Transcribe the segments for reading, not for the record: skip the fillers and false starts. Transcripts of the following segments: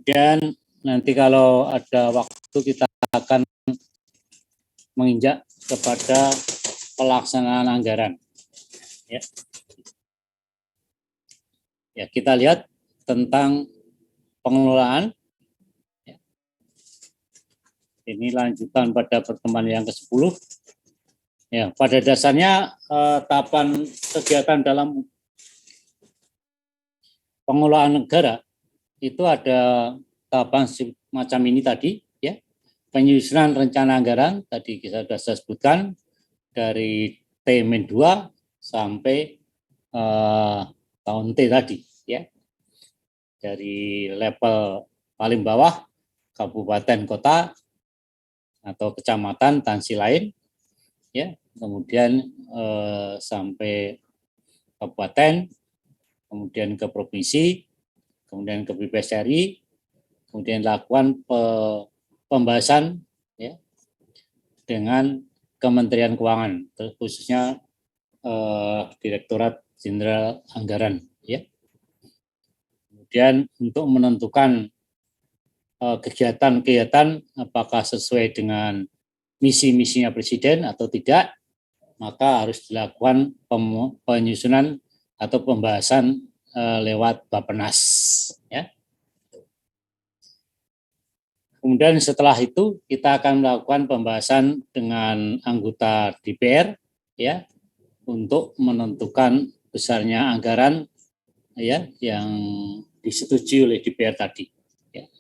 Kemudian nanti kalau ada waktu kita akan menginjak kepada pelaksanaan anggaran. Ya. Ya, kita lihat tentang pengelolaan. Ya. Ini lanjutan pada pertemuan yang ke-10. Ya, pada dasarnya tahapan kegiatan dalam pengelolaan negara itu ada tahapan semacam ini tadi, ya. Penyusunan rencana anggaran tadi kita sudah sebutkan dari T-2 sampai tahun T tadi, ya. Dari level paling bawah kabupaten, kota atau kecamatan, tansi lain, ya. Kemudian sampai kabupaten, kemudian ke provinsi, kemudian ke BPSRI, kemudian lakukan pembahasan, ya, dengan Kementerian Keuangan, khususnya Direktorat Jenderal Anggaran, ya. Kemudian untuk menentukan kegiatan-kegiatan apakah sesuai dengan misi-misinya Presiden atau tidak, maka harus dilakukan penyusunan atau pembahasan lewat Bappenas, ya. Kemudian setelah itu kita akan melakukan pembahasan dengan anggota DPR, ya, untuk menentukan besarnya anggaran, ya, yang disetujui oleh DPR tadi. Ya.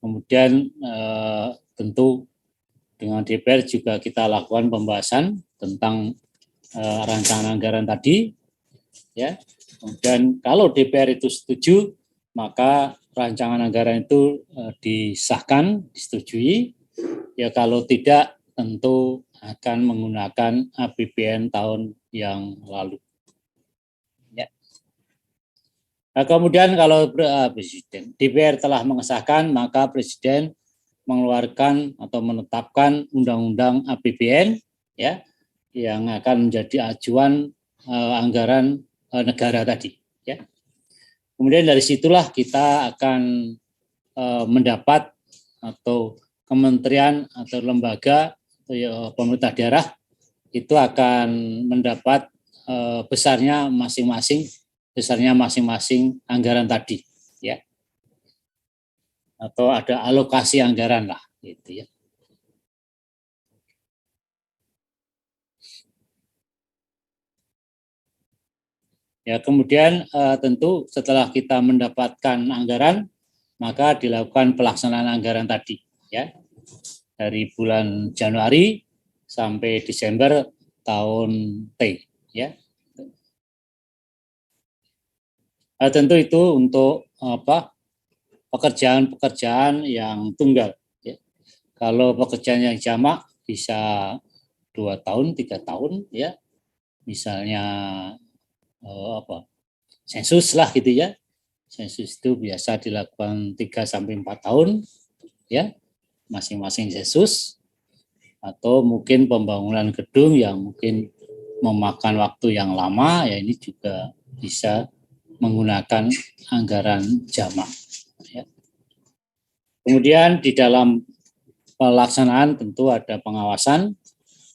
Kemudian tentu dengan DPR juga kita lakukan pembahasan tentang rancangan anggaran tadi, ya. Kemudian kalau DPR itu setuju, maka rancangan anggaran itu disahkan, disetujui. Ya kalau tidak, tentu akan menggunakan APBN tahun yang lalu. Ya. Nah, kemudian kalau Presiden DPR telah mengesahkan, maka Presiden mengeluarkan atau menetapkan undang-undang APBN, ya, yang akan menjadi acuan anggaran negara tadi, ya. Kemudian dari situlah kita akan mendapat atau kementerian atau lembaga atau pemerintah daerah itu akan mendapat besarnya masing-masing anggaran tadi, ya. Atau ada alokasi anggaran lah, gitu, ya. Ya, kemudian tentu setelah kita mendapatkan anggaran, maka dilakukan pelaksanaan anggaran tadi, ya, dari bulan Januari sampai Desember tahun T, ya. Tentu itu untuk pekerjaan-pekerjaan yang tunggal, ya. Kalau pekerjaan yang jamak bisa 2 tahun, 3 tahun, ya. Misalnya sensus lah, gitu, ya. Sensus itu biasa dilakukan 3 sampai 4 tahun, ya, masing-masing sensus. Atau mungkin pembangunan gedung yang mungkin memakan waktu yang lama, ya ini juga bisa menggunakan anggaran jamak, ya. Kemudian di dalam pelaksanaan tentu ada pengawasan,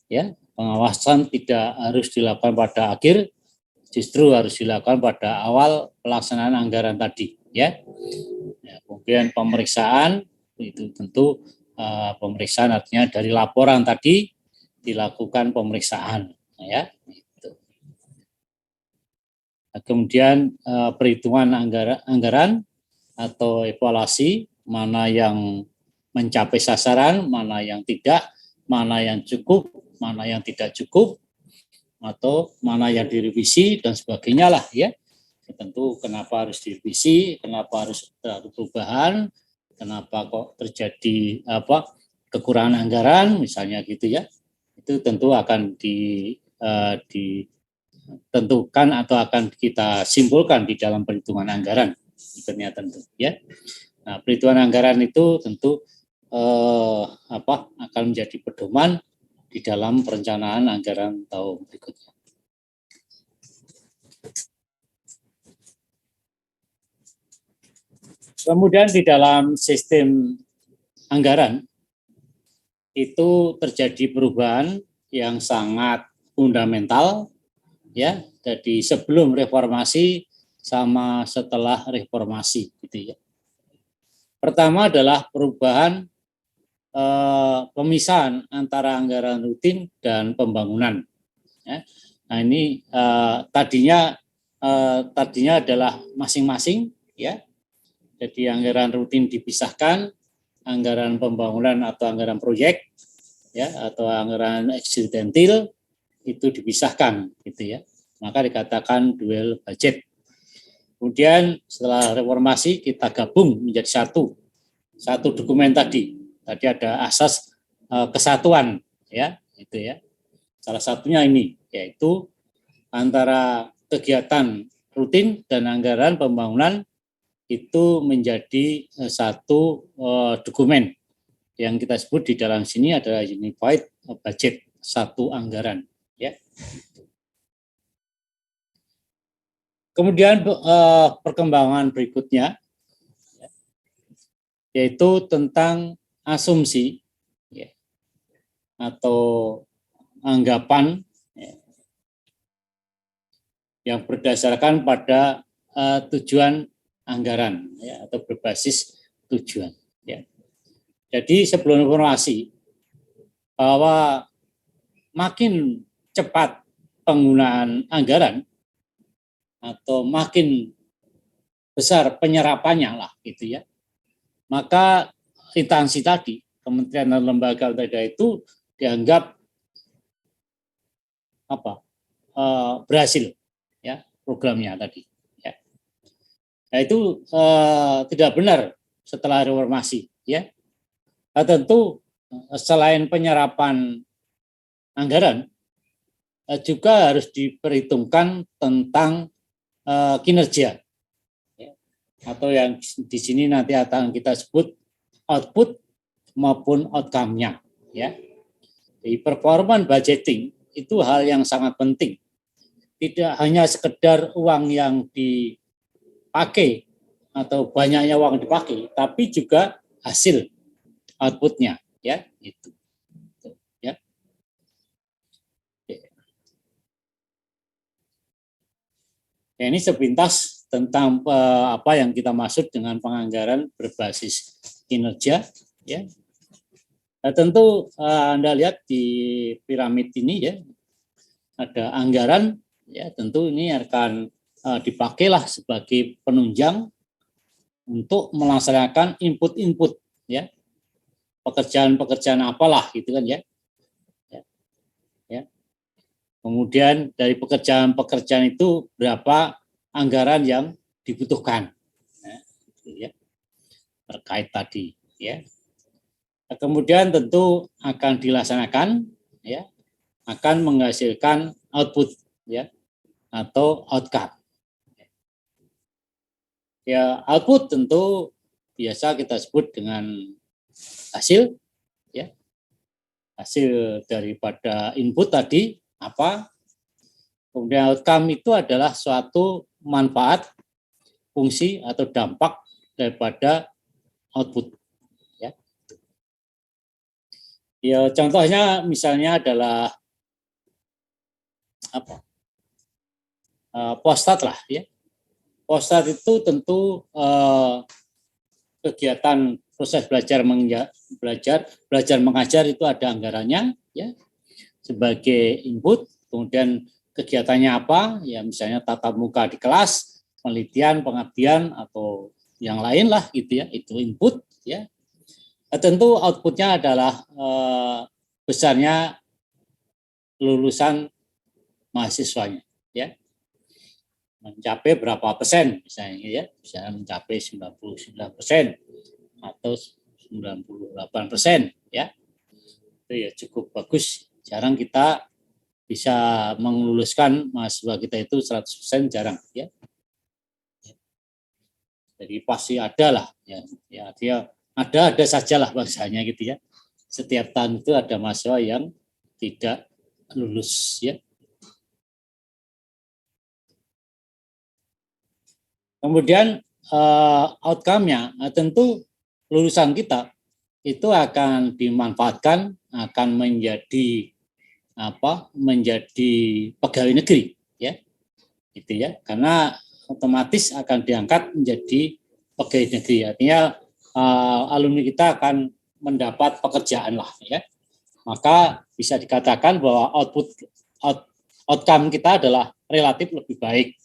ya. Pengawasan tidak harus dilakukan pada akhir, justru harus dilakukan pada awal pelaksanaan anggaran tadi, ya. Kemudian pemeriksaan itu tentu pemeriksaan artinya dari laporan tadi dilakukan pemeriksaan, ya. Kemudian perhitungan anggaran atau evaluasi, mana yang mencapai sasaran, mana yang tidak, mana yang cukup, mana yang tidak cukup, atau mana yang direvisi dan sebagainya lah, ya. Tentu kenapa harus direvisi, kenapa harus ada perubahan, kenapa kok terjadi kekurangan anggaran misalnya, gitu, ya. Itu tentu akan ditentukan atau akan kita simpulkan di dalam perhitungan anggaran berikutnya, tentu, ya. Nah, perhitungan anggaran itu tentu akan menjadi pedoman di dalam perencanaan anggaran tahun berikutnya. Kemudian di dalam sistem anggaran itu terjadi perubahan yang sangat fundamental, ya. Jadi sebelum reformasi sama setelah reformasi, gitu ya. Pertama adalah perubahan pemisahan antara anggaran rutin dan pembangunan. Ya. Nah ini tadinya adalah masing-masing, ya. Jadi anggaran rutin dipisahkan, anggaran pembangunan atau anggaran proyek, ya, atau anggaran eksidentil itu dipisahkan, gitu ya. Maka dikatakan dual budget. Kemudian setelah reformasi kita gabung menjadi satu dokumen tadi. Tadi ada asas kesatuan, ya, itu ya. Salah satunya ini, yaitu antara kegiatan rutin dan anggaran pembangunan itu menjadi satu dokumen yang kita sebut di dalam sini adalah unified budget, satu anggaran, ya. Kemudian perkembangan berikutnya yaitu tentang asumsi, ya, atau anggapan, ya, yang berdasarkan pada tujuan anggaran, ya, atau berbasis tujuan. Ya. Jadi sebelum reformasi bahwa makin cepat penggunaan anggaran atau makin besar penyerapannya lah, gitu ya, maka instansi tadi, kementerian dan lembaga itu dianggap berhasil, ya, programnya tadi. Ya. Nah itu tidak benar setelah reformasi, ya. Nah, tentu selain penyerapan anggaran juga harus diperhitungkan tentang kinerja, ya, atau yang di sini nanti akan kita sebut output maupun outcome-nya, ya. Jadi performance budgeting itu hal yang sangat penting. Tidak hanya sekedar uang yang dipakai atau banyaknya uang dipakai, tapi juga hasil outputnya, ya, itu. Ya. Ya, ini sepintas tentang apa yang kita maksud dengan penganggaran berbasis kinerja, ya. Nah, tentu Anda lihat di piramid ini, ya, ada anggaran, ya, tentu ini akan dipakailah sebagai penunjang untuk melaksanakan input-input, ya, pekerjaan-pekerjaan apalah, gitu kan, ya. Ya. Kemudian dari pekerjaan-pekerjaan itu berapa anggaran yang dibutuhkan, ya, terkait tadi, ya. Nah, kemudian tentu akan dilaksanakan, ya, akan menghasilkan output, ya, atau outcome. Ya, output tentu biasa kita sebut dengan hasil, ya, hasil daripada input tadi apa. Kemudian outcome itu adalah suatu manfaat, fungsi atau dampak daripada output, ya. Ya, contohnya misalnya adalah postat lah, ya. Postat itu tentu kegiatan proses belajar mengajar itu ada anggarannya, ya, sebagai input. Kemudian kegiatannya apa, ya, misalnya tatap muka di kelas, penelitian, pengabdian atau yang lain lah, gitu ya, itu input, ya. Nah, tentu outputnya adalah besarnya lulusan mahasiswanya, ya, mencapai berapa persen misalnya, ya, bisa mencapai 99% atau 98%, ya. Itu ya cukup bagus. Jarang kita bisa mengeluluskan mahasiswa kita itu 100%, jarang, ya. Jadi pasti ada lah, ya, ya, dia ada sajalah bahasanya, gitu ya. Setiap tahun itu ada mahasiswa yang tidak lulus, ya. Kemudian outcome-nya tentu lulusan kita itu akan dimanfaatkan, akan menjadi menjadi pegawai negeri, ya, gitu ya, karena otomatis akan diangkat menjadi pegawai negeri. Artinya alumni kita akan mendapat pekerjaan lah, ya. Maka bisa dikatakan bahwa outcome kita adalah relatif lebih baik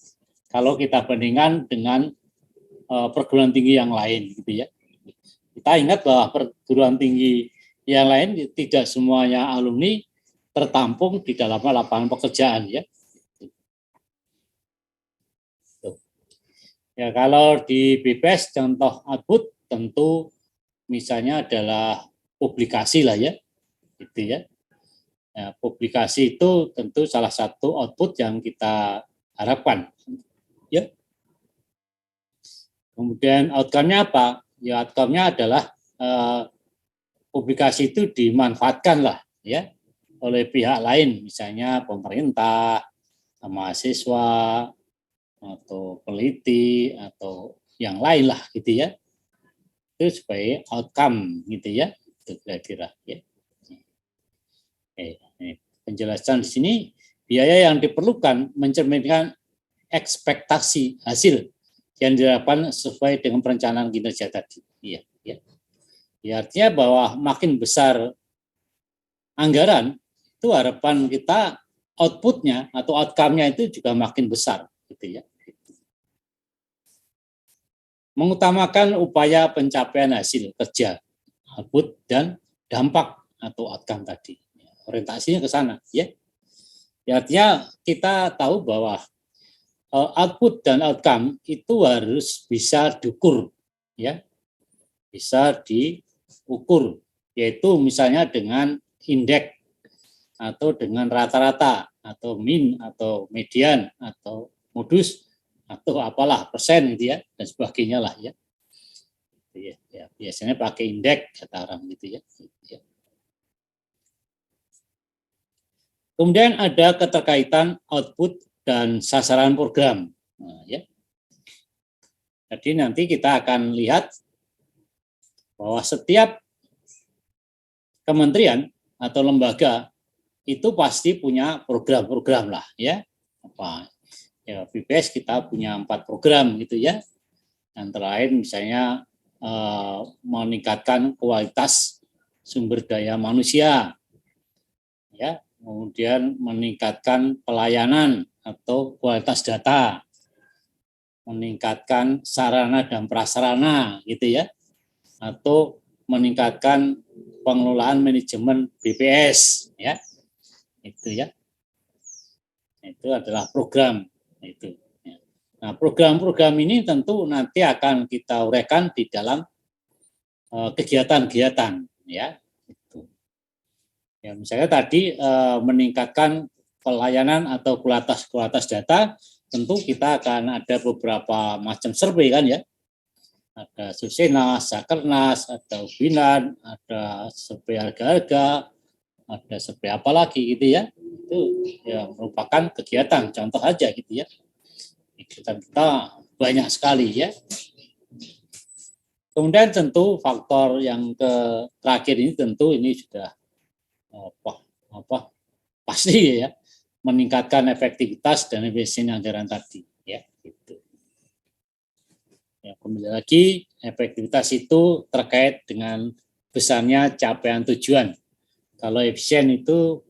kalau kita bandingkan dengan perguruan tinggi yang lain, gitu ya. Kita ingat bahwa perguruan tinggi yang lain tidak semuanya alumni tertampung di dalam lapangan pekerjaan, ya. Ya, kalau di BPS contoh output tentu misalnya adalah publikasi lah, ya, gitu ya. Ya, publikasi itu tentu salah satu output yang kita harapkan, ya. Kemudian outcome-nya apa? Ya, outcome-nya adalah publikasi itu dimanfaatkan lah, ya, oleh pihak lain, misalnya pemerintah, mahasiswa, atau peneliti, atau yang lain lah, gitu ya. Itu sebagai outcome, gitu ya, itu kira-kira, ya. Penjelasan di sini, biaya yang diperlukan mencerminkan ekspektasi hasil yang diharapkan sesuai dengan perencanaan kinerja tadi. Iya, ya. Ya, artinya bahwa makin besar anggaran, itu harapan kita outputnya atau outcome-nya itu juga makin besar, gitu ya. Mengutamakan upaya pencapaian hasil kerja, output dan dampak atau outcome tadi. Orientasinya ke sana, ya. Ya, artinya kita tahu bahwa output dan outcome itu harus bisa diukur, ya, bisa diukur, yaitu misalnya dengan indeks atau dengan rata-rata atau min atau median atau modus atau apalah persen, gitu ya, dan sebagainya lah, ya. Ya, biasanya pakai indeks kata orang, gitu ya. Kemudian ada keterkaitan output dan sasaran program. Nah, ya. Jadi nanti kita akan lihat bahwa setiap kementerian atau lembaga itu pasti punya program-program lah, ya. Ya, BPS kita punya 4 program, gitu ya. Antara lain misalnya meningkatkan kualitas sumber daya manusia, ya. Kemudian meningkatkan pelayanan atau kualitas data, meningkatkan sarana dan prasarana, gitu ya, atau meningkatkan pengelolaan manajemen BPS, ya, itu ya, itu adalah program itu. Nah, program-program ini tentu nanti akan kita uraikan di dalam kegiatan-kegiatan, ya. Ya, misalnya tadi meningkatkan pelayanan atau kualitas data, tentu kita akan ada beberapa macam survei, kan, ya. Ada Susenas, Sakernas, ada Ubinan, ada survei harga-harga, ada survei apa lagi, gitu ya. Itu ya merupakan kegiatan, contoh aja, gitu ya. Kegiatan kita banyak sekali, ya. Kemudian tentu faktor yang terakhir ini tentu ini sudah pasti, ya, meningkatkan efektivitas dan efisien anggaran tadi, ya, gitu. Ya, kembali lagi efektivitas itu terkait dengan besarnya capaian tujuan. Kalau efisien itu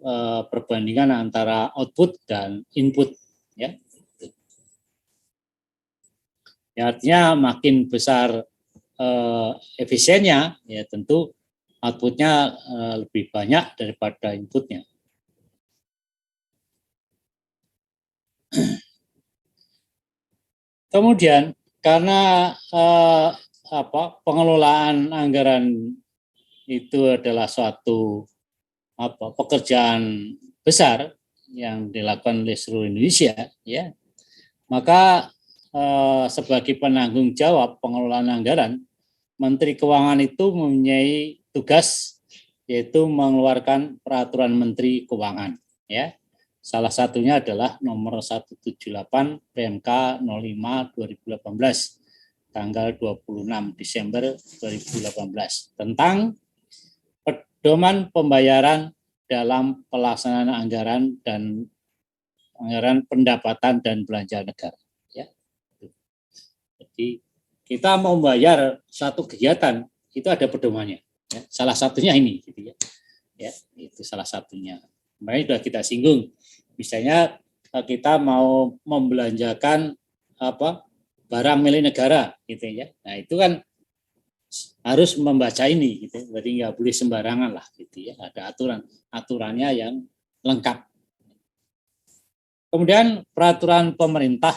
perbandingan antara output dan input, ya. Ya, artinya makin besar efisiennya, ya tentu outputnya lebih banyak daripada inputnya. Kemudian karena pengelolaan anggaran itu adalah suatu pekerjaan besar yang dilakukan oleh seluruh Indonesia, ya, maka sebagai penanggung jawab pengelolaan anggaran, Menteri Keuangan itu mempunyai tugas yaitu mengeluarkan peraturan Menteri Keuangan, ya, Salah satunya adalah nomor 178 PMK 05 2018 tanggal 26 Desember 2018 tentang pedoman pembayaran dalam pelaksanaan anggaran dan anggaran pendapatan dan belanja negara. Ya. Jadi kita mau membayar satu kegiatan itu ada pedomannya. Ya. Salah satunya ini, gitu ya. Ya, itu salah satunya. Kemarin sudah kita singgung. Misalnya kita mau membelanjakan barang milik negara, gitu ya. Nah itu kan harus membaca ini, gitu. Jadi nggak boleh sembarangan lah, gitu ya. Ada aturannya yang lengkap. Kemudian peraturan pemerintah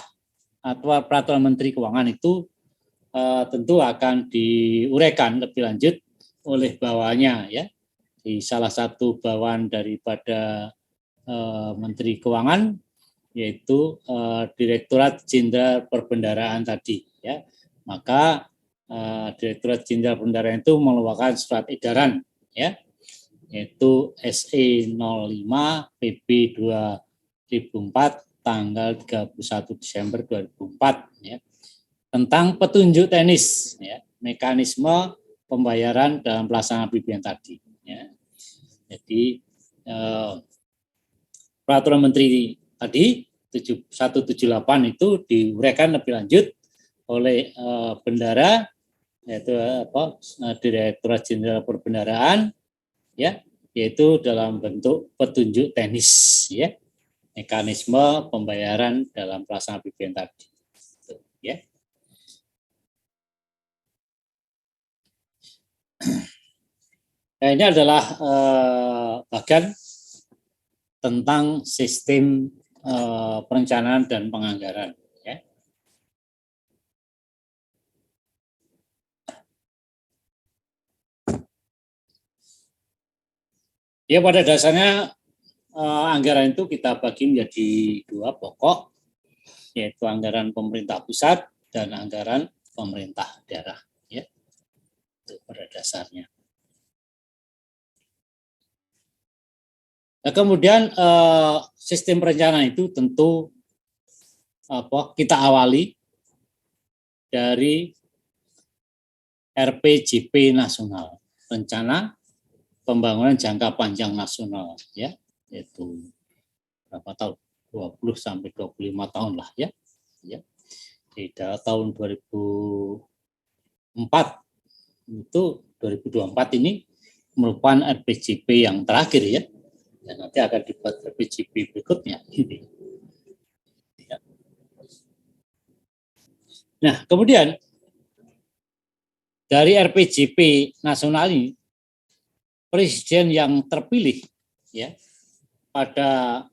atau peraturan Menteri Keuangan itu tentu akan diuraikan lebih lanjut oleh bawahannya, ya. Di salah satu bawahan daripada Menteri Keuangan yaitu Direktorat Jenderal Perbendaharaan tadi, ya. Maka Direktorat Jenderal Perbendaharaan itu mengeluarkan surat edaran, ya, yaitu SE 05 PB 2004 tanggal 31 Desember 2004, ya, tentang petunjuk teknis, ya, mekanisme pembayaran dalam pelaksanaan APBN tadi, ya. Jadi peraturan menteri tadi 178 itu diuraikan lebih lanjut oleh bendara, yaitu Direktorat Jenderal Perbendaharaan, ya, yaitu dalam bentuk petunjuk teknis, ya, mekanisme pembayaran dalam pelaksanaan APBN tadi, ya. Nah, ini adalah bagian tentang sistem perencanaan dan penganggaran, ya. Ya, pada dasarnya anggaran itu kita bagi menjadi dua pokok, yaitu anggaran pemerintah pusat dan anggaran pemerintah daerah, ya. Itu pada dasarnya. Nah, kemudian sistem perencanaan itu tentu kita awali dari RPJP nasional, rencana pembangunan jangka panjang nasional, ya, yaitu berapa tahun? 20 sampai 25 tahun lah, ya. Ya. Di tahun 2004 itu 2024 ini merupakan RPJP yang terakhir, ya. Dan nanti akan dibuat RPJP berikutnya. Nah, kemudian dari RPJP nasional ini, presiden yang terpilih, ya, pada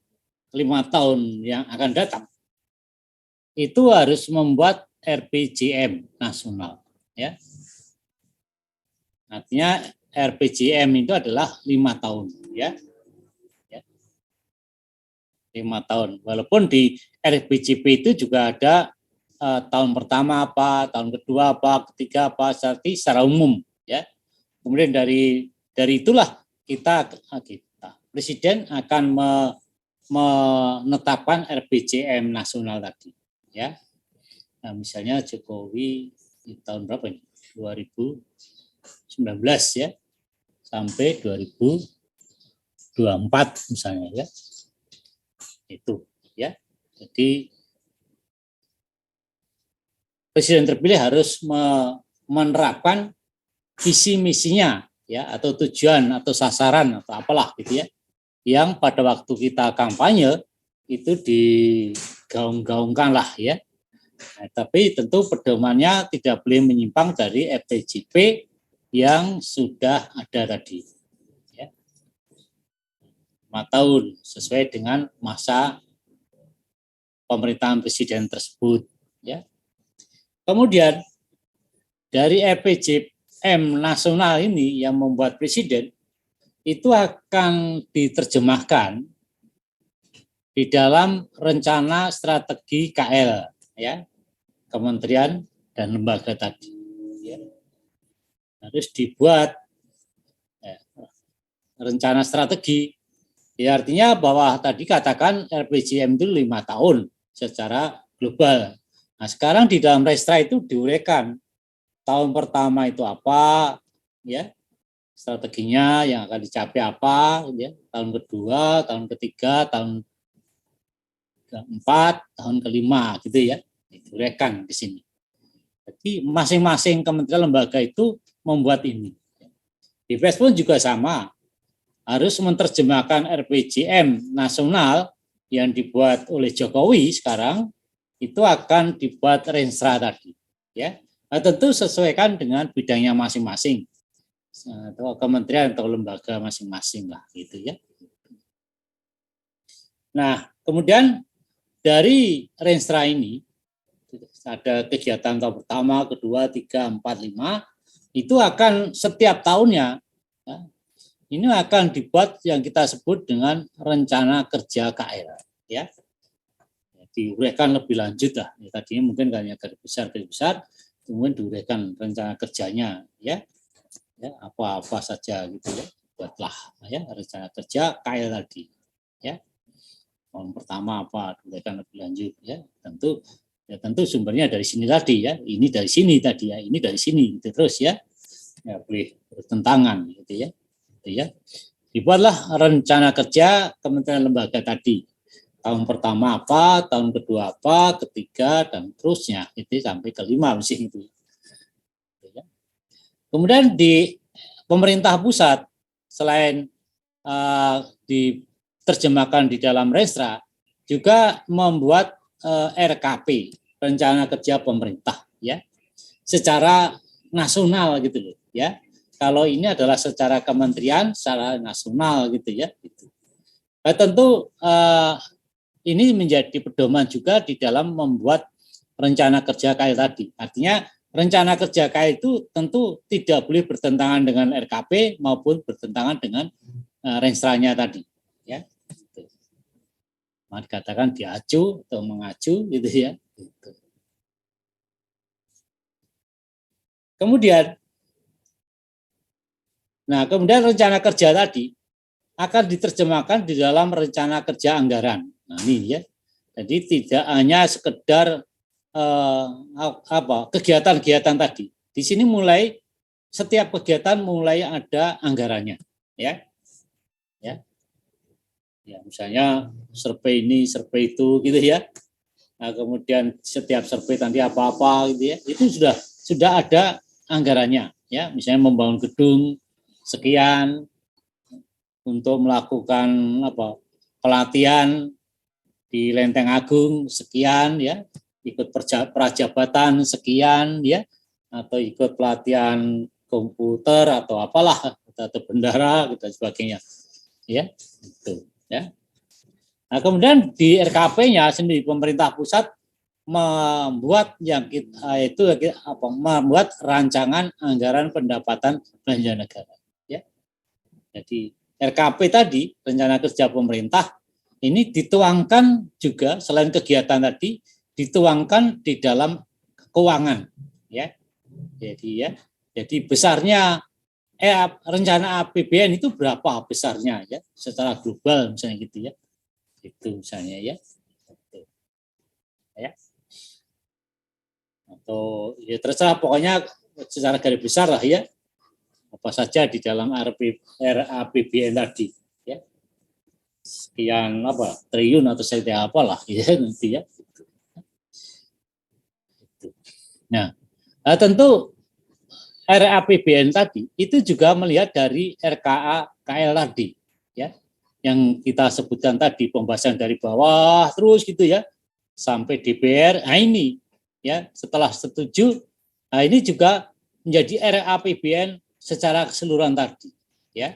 5 tahun yang akan datang itu harus membuat RPJM nasional, ya. Artinya RPJM itu adalah 5 tahun, ya. 5 tahun. Walaupun di RPJP itu juga ada tahun pertama apa, tahun kedua apa, ketiga apa, secara umum, ya. Kemudian dari itulah kita presiden akan menetapkan RPJM nasional tadi, ya. Nah, misalnya Jokowi di tahun berapa ini? 2019, ya, sampai 2024 misalnya, ya. Itu, ya. Jadi presiden terpilih harus menerapkan visi misinya, ya, atau tujuan atau sasaran atau apalah, gitu, ya, yang pada waktu kita kampanye itu digaung-gaungkan lah, ya. Nah, tapi tentu pedomannya tidak boleh menyimpang dari RPJP yang sudah ada tadi, ya. 5 tahun sesuai dengan masa pemerintahan presiden tersebut, ya. Kemudian dari RPJM nasional ini yang membuat presiden itu akan diterjemahkan di dalam rencana strategi KL, ya, kementerian dan lembaga tadi, ya. Harus dibuat, ya, rencana strategi Ya, artinya bahwa tadi katakan RPJM itu 5 tahun secara global. Nah, sekarang di dalam Restra itu diuraikan tahun pertama itu apa, ya, strateginya yang akan dicapai apa, ya, tahun kedua, tahun ketiga, tahun keempat, tahun kelima, gitu ya, diuraikan di sini. Jadi masing-masing kementerian lembaga itu membuat ini. Di pun juga sama, harus menerjemahkan RPJM nasional yang dibuat oleh Jokowi sekarang itu akan dibuat Renstra tadi, ya. Nah, tentu sesuaikan dengan bidangnya masing-masing atau kementerian atau lembaga masing-masing lah, gitu ya. Nah, kemudian dari Renstra ini ada kegiatan tahun pertama, kedua, tiga, empat, lima, itu akan setiap tahunnya, ya, ini akan dibuat yang kita sebut dengan rencana kerja KL, ya. Diuraikan lebih lanjut lah. Ya, tadinya mungkin hanya garis besar, kemudian diuraikan rencana kerjanya, ya. Ya, apa-apa saja gitu ya. Buatlah ya rencana kerja KL tadi, ya. Tahun pertama apa, diuraikan lebih lanjut, ya. Tentu sumbernya dari sini tadi, ya. Ini dari sini tadi, ya. Ini dari sini gitu terus, ya. Ya boleh bertentangan gitu ya. Ya, dibuatlah rencana kerja kementerian lembaga tadi. Tahun pertama apa, tahun kedua apa, ketiga dan terusnya itu sampai kelima mesti itu. Kemudian di pemerintah pusat selain diterjemahkan di dalam Restra juga membuat RKP, rencana kerja pemerintah, ya, secara nasional gitu loh, ya. Kalau ini adalah secara kementerian, secara nasional gitu ya. Gitu. Nah, tentu ini menjadi pedoman juga di dalam membuat rencana kerja KL tadi. Artinya rencana kerja KL itu tentu tidak boleh bertentangan dengan RKP maupun bertentangan dengan Renstranya tadi. Ya, gitu. Maka dikatakan diacu atau mengacu gitu ya. Gitu. Kemudian rencana kerja tadi akan diterjemahkan di dalam rencana kerja anggaran. Nah, ini ya. Jadi tidak hanya sekedar kegiatan-kegiatan tadi. Di sini mulai setiap kegiatan mulai ada anggarannya, ya. Ya. Ya, misalnya survei ini, survei itu gitu ya. Nah, kemudian setiap survei nanti apa-apa gitu ya. Itu sudah ada anggarannya, ya. Misalnya membangun gedung sekian, untuk melakukan pelatihan di Lenteng Agung sekian, ya, ikut prajabatan sekian, ya, atau ikut pelatihan komputer atau apalah atau bendara dan sebagainya, ya, itu, ya. Nah, kemudian di RKP-nya sendiri pemerintah pusat membuat yang itu membuat rancangan anggaran pendapatan belanja negara, ya. Jadi RKP tadi, rencana kerja pemerintah, ini dituangkan juga selain kegiatan tadi, dituangkan di dalam keuangan, ya. Jadi besarnya rencana APBN itu berapa besarnya, ya, secara global misalnya gitu ya. Itu misalnya, ya. Ya. Atau ya terserah, pokoknya secara garis besar lah, ya. Apa saja di dalam RAPBN tadi, ya. Sekian triliun atau sekian apalah, ya, nanti ya. Nah, tentu RAPBN tadi itu juga melihat dari RKA KL tadi, ya, yang kita sebutkan tadi, pembahasan dari bawah terus gitu ya sampai DPR. Nah, ini ya setelah setuju, nah ini juga menjadi RAPBN secara keseluruhan tadi, ya.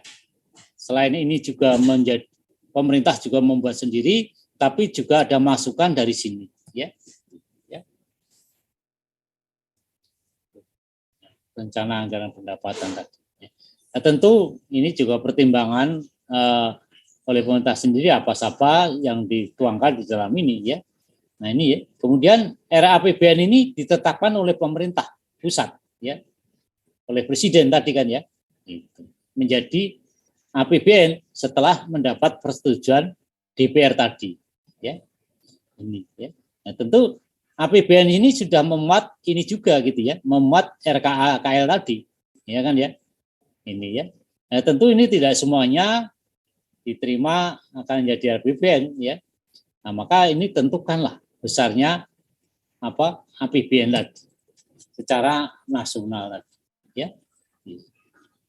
Selain ini juga menjadi pemerintah juga membuat sendiri, tapi juga ada masukan dari sini, ya. Rencana anggaran pendapatan tadi. Nah, tentu ini juga pertimbangan oleh pemerintah sendiri apa saja yang dituangkan di dalam ini, ya. Nah, ini ya. Kemudian RAPBN ini ditetapkan oleh pemerintah pusat, ya, oleh presiden tadi kan, ya. Itu menjadi APBN setelah mendapat persetujuan DPR tadi, ya. Ini ya. Nah, tentu APBN ini sudah memuat ini juga gitu ya, memuat RKA KL tadi, ya kan ya. Ini ya. Nah, tentu ini tidak semuanya diterima akan jadi APBN ya. Nah, maka ini tentukanlah besarnya apa APBN tadi secara nasional tadi, ya.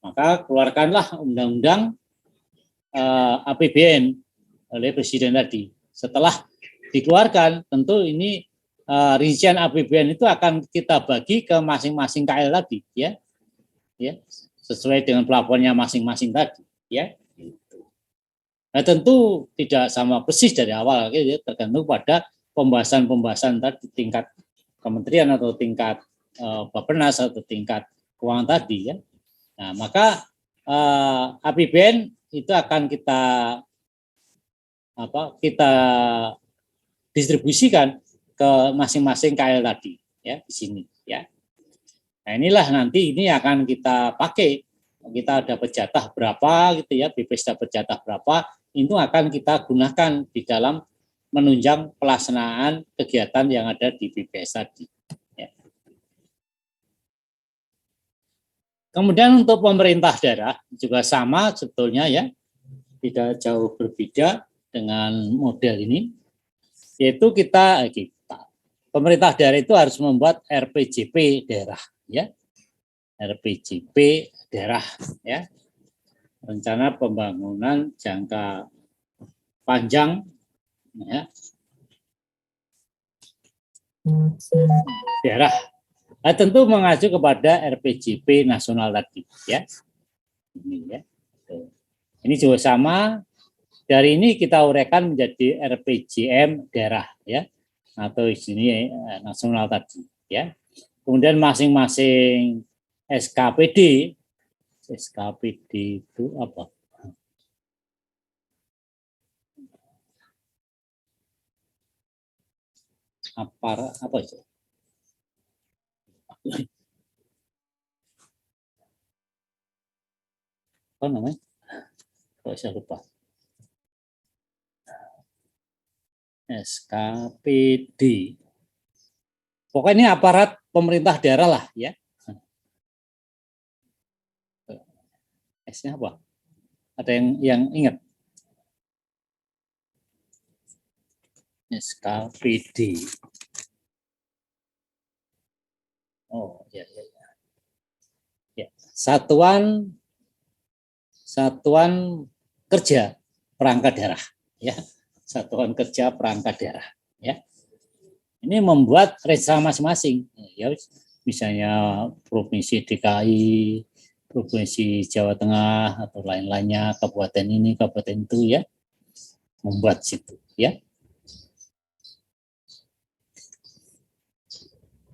Maka keluarkanlah undang-undang APBN oleh Presiden tadi. Setelah dikeluarkan, tentu ini rincian APBN itu akan kita bagi ke masing-masing KL tadi, ya, sesuai dengan plafonnya masing-masing tadi, ya. Nah, tentu tidak sama persis dari awal, ya, tergantung pada pembahasan tadi tingkat kementerian atau tingkat Bappenas atau tingkat keuangan tadi, ya. Nah, maka APBN itu akan kita distribusikan ke masing-masing KL tadi, ya, di sini, ya. Nah, inilah nanti ini akan kita pakai, kita dapat jatah berapa gitu ya, BPS dapat jatah berapa, itu akan kita gunakan di dalam menunjang pelaksanaan kegiatan yang ada di BPS tadi. Ya. Kemudian untuk pemerintah daerah juga sama sebetulnya ya, tidak jauh berbeda dengan model ini, yaitu kita pemerintah daerah itu harus membuat RPJP daerah, ya, RPJP daerah, ya, rencana pembangunan jangka panjang, ya, daerah. Nah, tentu mengacu kepada RPJP nasional tadi, ya. Ini ya. Ini juga sama. Dari ini kita uraikan menjadi RPJM daerah, ya, atau di sini nasional tadi, ya. Kemudian masing-masing SKPD itu apa? Apa itu? Apa namanya? Kok saya lupa. SKPD. Pokoknya ini aparat pemerintah daerah lah, ya. S-nya apa? Ada yang ingat? SKPD. Oh, ya, ya, ya. Ya. Satuan Kerja Perangkat Daerah, ya. Satuan Kerja Perangkat Daerah, ya. Ini membuat rencana masing-masing, ya, misalnya Provinsi DKI, Provinsi Jawa Tengah atau lain-lainnya, kabupaten ini, kabupaten itu, ya, membuat situ, ya.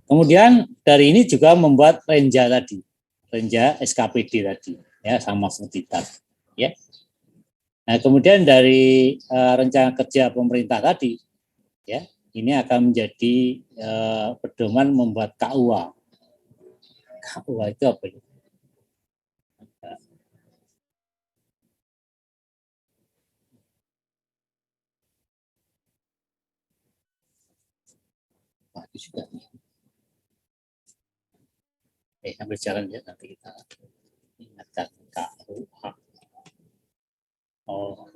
Kemudian dari ini juga membuat renja tadi, renja SKPD tadi, ya, sama seperti tadi, ya. Nah, kemudian dari rencana kerja pemerintah tadi, ya, ini akan menjadi pedoman membuat KUA. KUA itu apa ya? Wah, itu juga nih. Sambil jalan ya, nanti kita ingatkan KUA. Oh,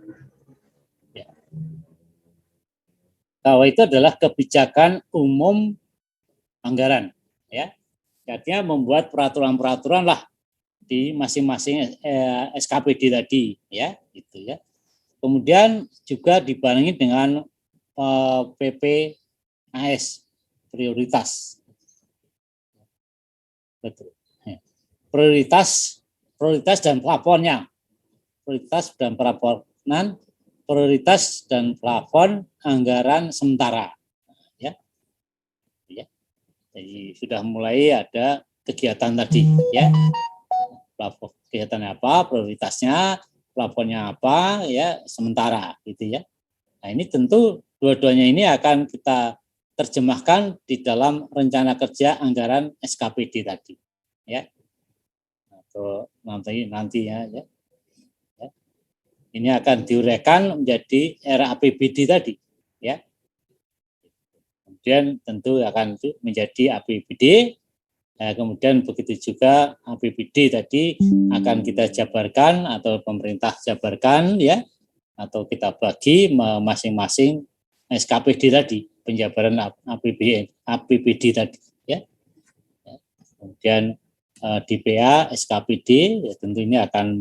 ya. KUA itu adalah kebijakan umum anggaran, ya. Artinya membuat peraturan-peraturan lah di masing-masing SKPD tadi, ya, gitu ya. Kemudian juga dibarengi dengan PPAS prioritas. Betul. Prioritas dan plafonnya. Prioritas dan plafonan, prioritas dan plafon anggaran sementara. Ya. Ya. Jadi sudah mulai ada kegiatan tadi, ya. Plafon kegiatannya apa, prioritasnya, plafonnya apa, ya, sementara gitu ya. Nah, ini tentu dua-duanya ini akan kita terjemahkan di dalam rencana kerja anggaran SKPD tadi, ya. Atau nanti ya, ya. Ini akan diuraikan menjadi RAPBD tadi, ya. Kemudian tentu akan menjadi APBD. Nah, kemudian begitu juga APBD tadi akan kita jabarkan atau pemerintah jabarkan, ya, atau kita bagi masing-masing SKPD tadi, penjabaran APBD tadi, ya. Kemudian DPA, SKPD, ya, tentu ini akan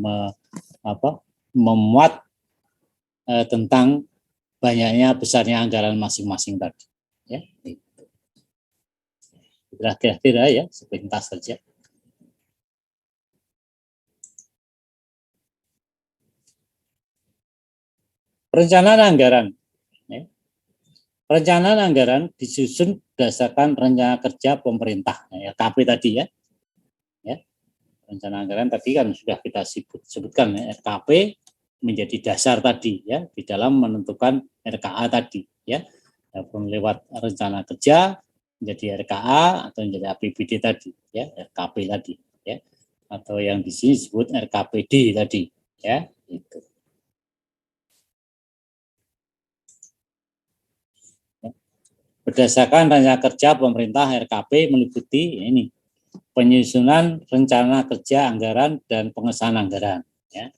memuat tentang banyaknya besarnya anggaran masing-masing tadi, ya. Kira-kira ya sepintas saja. Perencanaan anggaran, ya. Perencanaan anggaran disusun berdasarkan rencana kerja pemerintah, ya, KP tadi, ya. Rencana anggaran tadi kan sudah kita sebutkan, ya, RKP menjadi dasar tadi, ya, di dalam menentukan RKA tadi, ya. Walaupun lewat rencana kerja menjadi RKA atau menjadi APBD tadi, ya, RKP tadi, ya, atau yang di sini disebut RKPD tadi, ya, itu. Berdasarkan rencana kerja pemerintah, RKP meliputi ini penyusunan rencana kerja anggaran dan pengesahan anggaran, ya.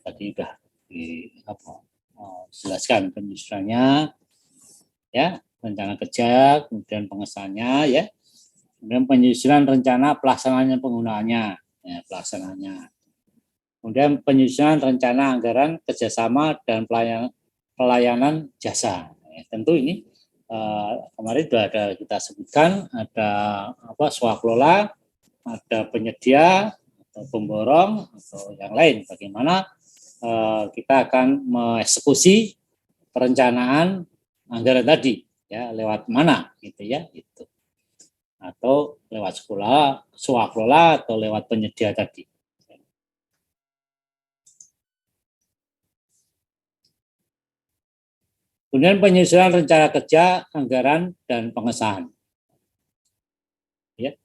Tadi sudah jelaskan penyusunannya, ya, rencana kerja, kemudian pengesahannya, ya, kemudian penyusunan rencana pelaksanaannya, penggunaannya, ya, pelaksanaannya, kemudian penyusunan rencana anggaran kerjasama dan pelayanan jasa, ya, tentu ini kemarin sudah ada kita sebutkan, ada swakelola, ada penyedia atau pemborong atau yang lain, bagaimana kita akan mengeksekusi perencanaan anggaran tadi, ya, lewat mana gitu, ya, itu, atau lewat sekolah, swakelola atau lewat penyedia tadi. Kemudian penyusunan rencana kerja anggaran dan pengesahan, ya.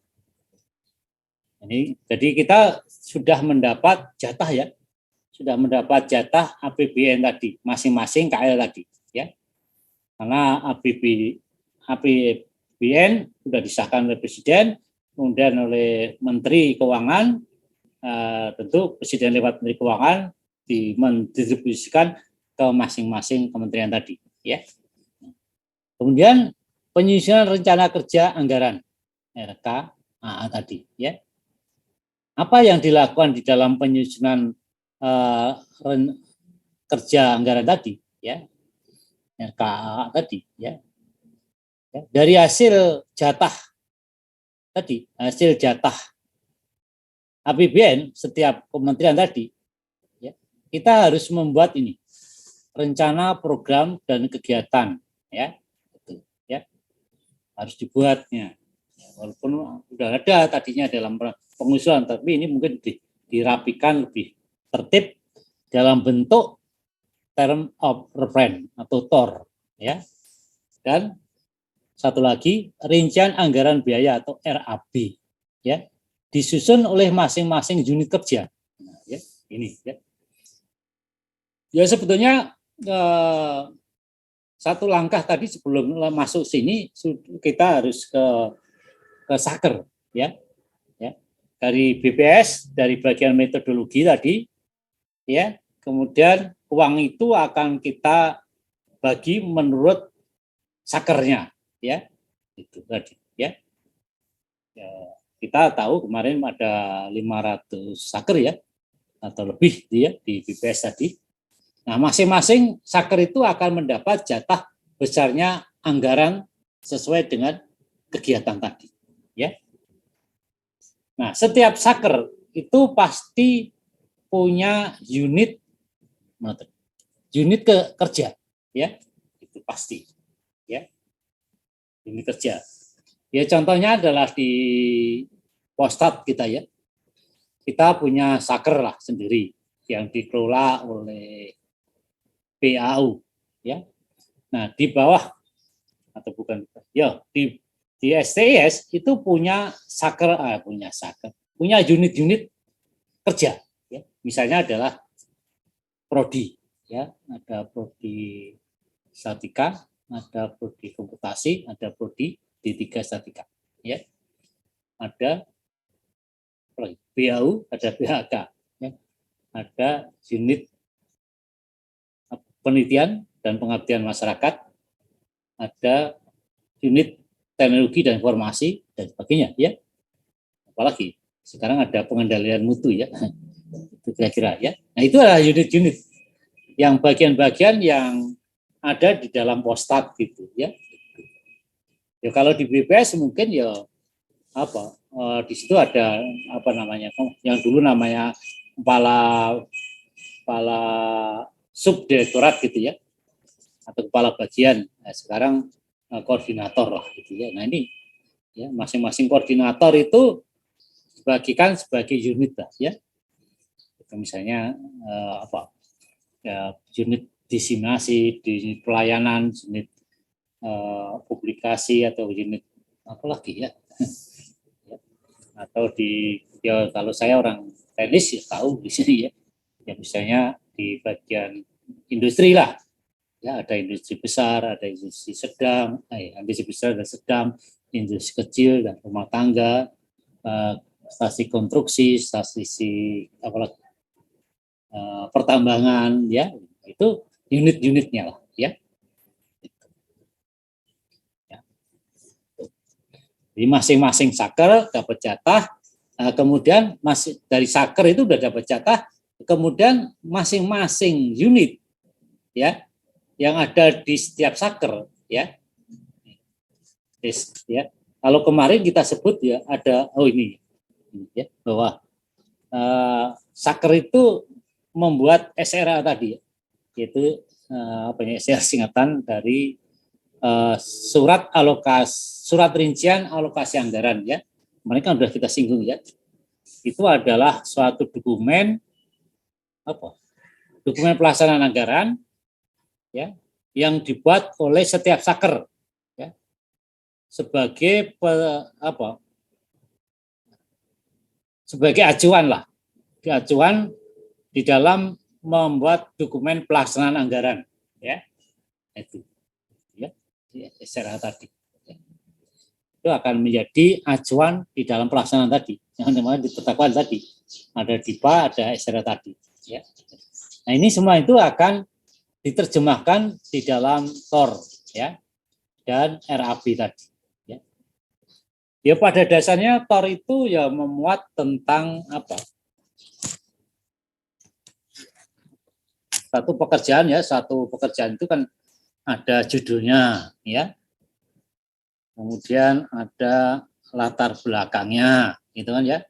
Ini jadi kita sudah mendapat jatah, ya, sudah mendapat jatah APBN tadi, masing-masing KL tadi, ya. Karena APBN sudah disahkan oleh Presiden, kemudian oleh Menteri Keuangan, tentu Presiden lewat Menteri Keuangan mendistribusikan ke masing-masing kementerian tadi, ya. Kemudian penyusunan rencana kerja anggaran RKAA tadi, ya. Apa yang dilakukan di dalam penyusunan kerja anggaran tadi, ya, RKAA tadi, ya. Dari hasil jatah tadi, hasil jatah APBN setiap kementerian tadi, ya, kita harus membuat ini rencana program dan kegiatan, ya, itu, ya, harus dibuatnya, ya, walaupun sudah ada tadinya dalam pengusulan, tapi ini mungkin dirapikan lebih tertib dalam bentuk term of reference atau TOR, ya. Dan satu lagi rincian anggaran biaya atau RAB, ya, disusun oleh masing-masing unit kerja. Nah, ya, ini, ya. Ya, sebetulnya satu langkah tadi sebelum masuk sini kita harus ke Saker, ya. Dari BPS, dari bagian metodologi tadi, ya, kemudian uang itu akan kita bagi menurut sakernya, ya, itu tadi, ya. Kita tahu kemarin ada 500 saker, ya, atau lebih, ya, di BPS tadi. Nah, masing-masing saker itu akan mendapat jatah besarnya anggaran sesuai dengan kegiatan tadi, ya. Nah, setiap saker itu pasti punya unit kerja, ya, itu pasti, ya, unit kerja. Ya, contohnya adalah di Postat kita, ya, kita punya saker lah sendiri yang dikelola oleh PAU, ya. Nah, di bawah atau bukan, ya, di STIS itu punya punya unit-unit kerja, ya. Misalnya adalah prodi, ya, ada prodi statika, ada prodi komputasi, ada prodi D3 statika, ya, ada BAU, ada BHK, ya, ada unit penelitian dan pengabdian masyarakat, ada unit teknologi dan informasi dan sebagainya, ya. Apalagi sekarang ada pengendalian mutu, ya, itu kira-kira, ya. Nah, itu adalah unit-unit yang bagian-bagian yang ada di dalam postat gitu, ya. Ya kalau di BPS mungkin ya apa di situ ada apa namanya yang dulu namanya kepala subdirektorat gitu, ya, atau kepala bagian. Nah, sekarang koordinator lah gitu, ya. Nah ini ya masing-masing koordinator itu dibagikan sebagai unit lah, ya. Itu misalnya apa ya, unit diseminasi, di pelayanan, unit publikasi, atau unit apa lagi, ya. Atau di ya kalau saya orang teknis ya tahu di sini, ya. Ya misalnya di bagian industri lah, ya, ada industri besar, ada industri sedang, industri besar dan sedang, industri kecil dan rumah tangga, stasi konstruksi, stasi apalagi pertambangan, ya, itu unit-unitnya lah, ya. Jadi masing-masing saker dapat jatah, kemudian masih dari saker itu udah dapat jatah, kemudian masing-masing unit, ya, yang ada di setiap saker, ya. Ya. Kalau kemarin kita sebut ya ada ini, ya, bahwa saker itu membuat SRA tadi, yaitu SRA singkatan dari surat rincian alokasi anggaran, ya. Mereka sudah kita singgung, ya. Itu adalah suatu dokumen dokumen pelaksanaan anggaran, ya, yang dibuat oleh setiap saker, ya, sebagai sebagai acuan lah, acuan di dalam membuat dokumen pelaksanaan anggaran, ya, itu, ya, secara tadi, ya. Itu akan menjadi acuan di dalam pelaksanaan tadi, yang namanya ditetapkan tadi, ada DIPA, ada SRA tadi, ya. Nah ini semua itu akan diterjemahkan di dalam TOR, ya, dan RAB tadi, ya. Ya pada dasarnya TOR itu ya memuat tentang apa? Satu pekerjaan itu kan ada judulnya, ya. Kemudian ada latar belakangnya, gitu kan, ya.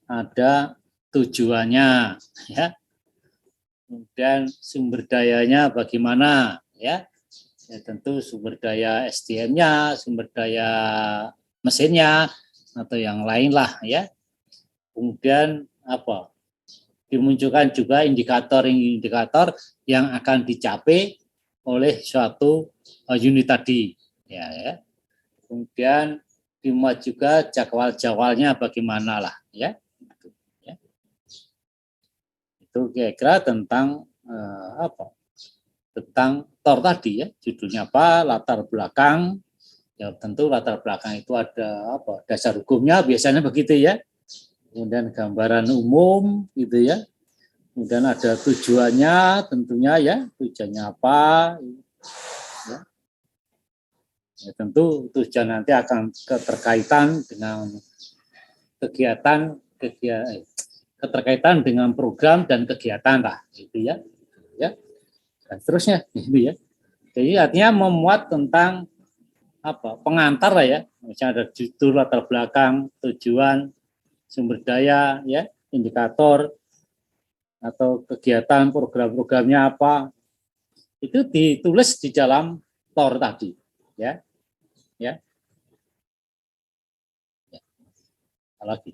Ada tujuannya, ya. Kemudian sumber dayanya bagaimana, ya. Ya tentu sumber daya SDM-nya, sumber daya mesinnya, atau yang lain lah, ya. Kemudian apa? Dimunculkan juga indikator yang akan dicapai oleh suatu unit tadi, ya. Kemudian dimuat juga jadwal-jadwalnya bagaimana lah, ya. Itu kira-kira tentang tentang TOR tadi, ya. Judulnya apa, latar belakang, ya tentu latar belakang itu ada dasar hukumnya biasanya begitu, ya. Kemudian gambaran umum gitu, ya. Kemudian ada tujuannya tentunya, ya, tujuannya apa, ya. Ya tentu tujuan nanti akan keterkaitan dengan keterkaitan dengan program dan kegiatan lah, gitu, ya. Ya. Dan seterusnya, gitu, ya. Jadi artinya memuat tentang pengantar lah, ya. Misalnya ada judul, latar belakang, tujuan, sumber daya, ya, indikator, atau kegiatan program-programnya apa, itu ditulis di dalam TOR tadi, ya, ya. Lagi.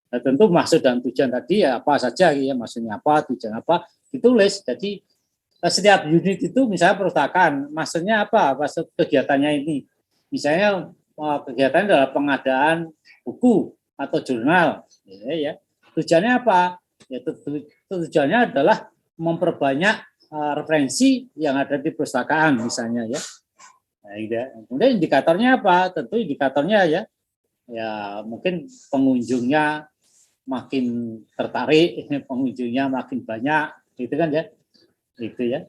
Nah, tentu maksud dan tujuan tadi ya apa saja, ya, maksudnya apa, tujuan apa, ditulis. Jadi setiap unit itu misalnya perpustakaan, maksudnya apa, maksud kegiatannya ini. Misalnya kegiatan adalah pengadaan buku atau jurnal, ya. Tujuannya apa? Ya, tujuannya adalah memperbanyak referensi yang ada di perpustakaan misalnya ya. Nah, kemudian indikatornya apa? Tentu indikatornya ya mungkin pengunjungnya makin tertarik, pengunjungnya makin banyak, gitu kan ya, gitu ya.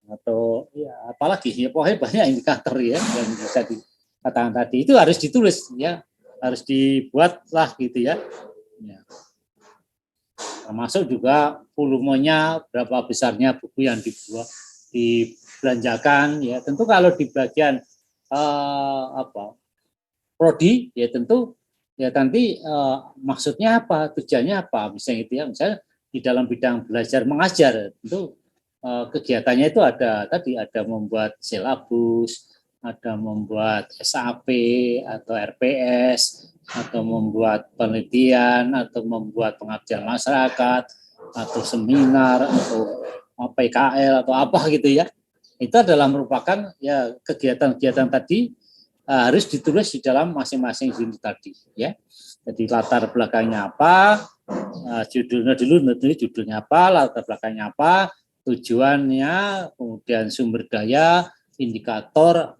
Atau ya apalagi ya pokoknya banyak indikator ya yang bisa dikatakan tadi itu harus ditulis ya, harus dibuat lah gitu ya. Ya. Termasuk juga volumenya, berapa besarnya buku yang dibelanjakan ya. Tentu kalau di bagian prodi ya tentu ya nanti maksudnya apa, tujuannya apa, misalnya itu ya, misalnya di dalam bidang belajar mengajar tentu kegiatannya itu ada membuat silabus, ada membuat SAP atau RPS, atau membuat penelitian, atau membuat pengabdian masyarakat, atau seminar, atau PKL atau apa gitu ya. Itu adalah merupakan ya kegiatan-kegiatan tadi harus ditulis di dalam masing-masing unit tadi ya. Jadi latar belakangnya apa, judulnya dulu, judulnya apa, latar belakangnya apa, tujuannya, kemudian sumber daya, indikator,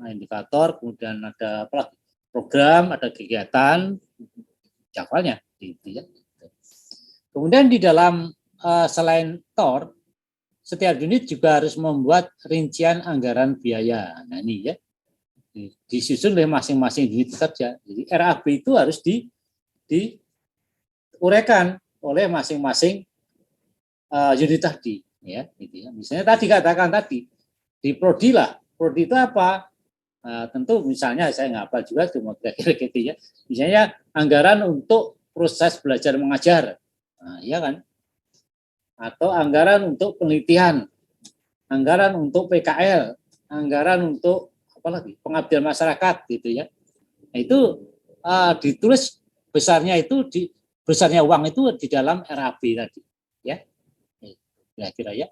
kemudian ada apa, program, ada kegiatan, jadwalnya, gitu ya. Kemudian di dalam selain TOR, setiap unit juga harus membuat rincian anggaran biaya. Nah ini ya, disusun oleh masing-masing unit kerja. Jadi RAB itu harus diuraikan oleh masing-masing unit tadi. Ya, gitu ya. Misalnya tadi katakan tadi di prodi lah, prodi itu apa? Tentu misalnya saya nggak hafal juga cuma kira-kira gitu ya. Misalnya anggaran untuk proses belajar mengajar, ya kan? Atau anggaran untuk penelitian, anggaran untuk PKL, anggaran untuk apa lagi pengabdian masyarakat gitu ya. Nah, itu ditulis besarnya itu besarnya uang itu di dalam RAB tadi ya. Kira-kira ya.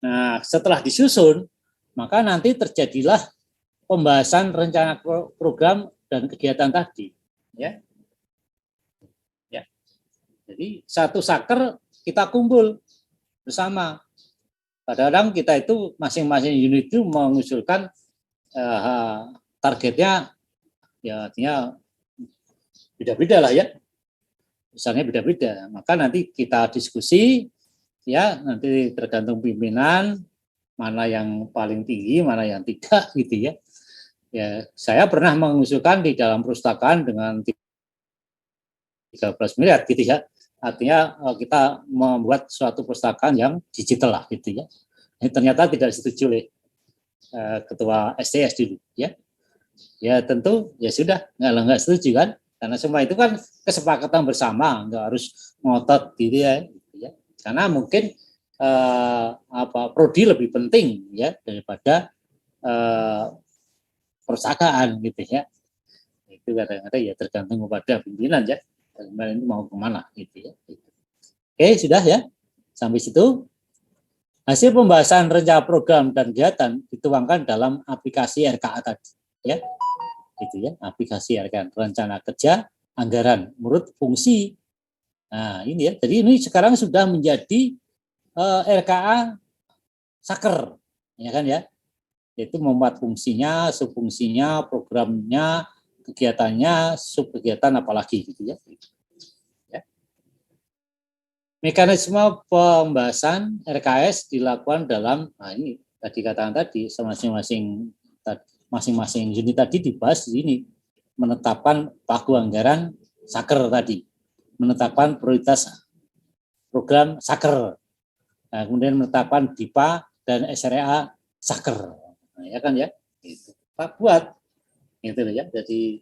Nah, setelah disusun, maka nanti terjadilah pembahasan rencana program dan kegiatan tadi, ya. Ya. Jadi satu saker kita kumpul bersama. Kadang-kadang kita itu masing-masing unit itu mengusulkan targetnya, ya artinya beda-beda lah ya. Misalnya beda-beda. Maka nanti kita diskusi, ya nanti tergantung pimpinan mana yang paling tinggi, mana yang tidak gitu ya. Ya, saya pernah mengusulkan di dalam perpustakaan dengan 13 miliar gitu ya. Artinya kita membuat suatu perpustakaan yang digital lah gitu ya. Ini ternyata tidak disetujui oleh ketua STS dulu ya. Ya tentu ya sudah nggak setuju kan, karena semua itu kan kesepakatan bersama, nggak harus ngotot gitu ya. Karena mungkin prodi lebih penting ya daripada perpustakaan gitu ya. Itu kadang-kadang ya tergantung kepada pimpinan ya, pimpinan itu mau kemana gitu ya. Oke sudah ya, sampai situ. Hasil pembahasan rencana program dan kegiatan dituangkan dalam aplikasi RKA tadi ya. Gitu ya, aplikasi rencana kerja anggaran menurut fungsi. Nah ini ya, jadi ini sekarang sudah menjadi RKA Saker, ya kan ya, yaitu membuat fungsinya, subfungsinya, programnya, kegiatannya, subkegiatan apalagi gitu ya. Mekanisme pembahasan RKS dilakukan dalam, nah ini tadi katakan tadi, masing-masing unit tadi dibahas di sini, menetapkan pagu anggaran Saker tadi, menetapkan prioritas program Saker, nah, kemudian menetapkan DIPA dan SRA Saker, nah, ya kan ya, itu Pak buat, itu ya, jadi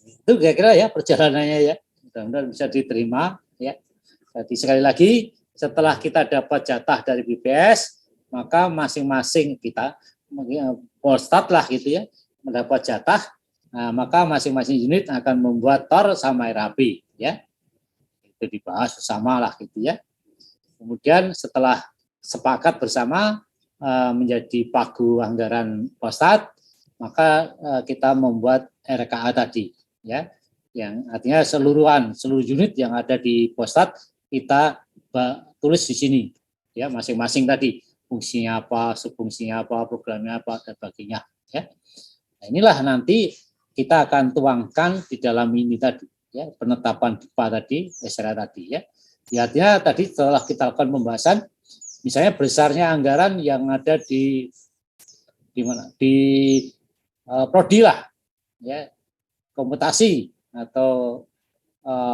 itu kira-kira ya perjalanannya ya, mudah-mudahan bisa diterima ya. Jadi sekali lagi setelah kita dapat jatah dari BPS, maka masing-masing kita Polstat lah gitu ya mendapat jatah, nah, maka masing-masing unit akan membuat TOR sama RAB ya, itu dibahas bersama lah gitu ya. Kemudian setelah sepakat bersama menjadi pagu anggaran Polstat, maka kita membuat RKA tadi ya, yang artinya seluruh unit yang ada di Postat kita tulis di sini, ya masing-masing tadi fungsinya apa, subfungsinya apa, programnya apa dan sebagainya. Ya. Nah, inilah nanti kita akan tuangkan di dalam ini tadi, ya penetapan DIPA tadi, SRA tadi, ya. Artinya tadi setelah kita lakukan pembahasan, misalnya besarnya anggaran yang ada di mana di prodi lah, ya komputasi atau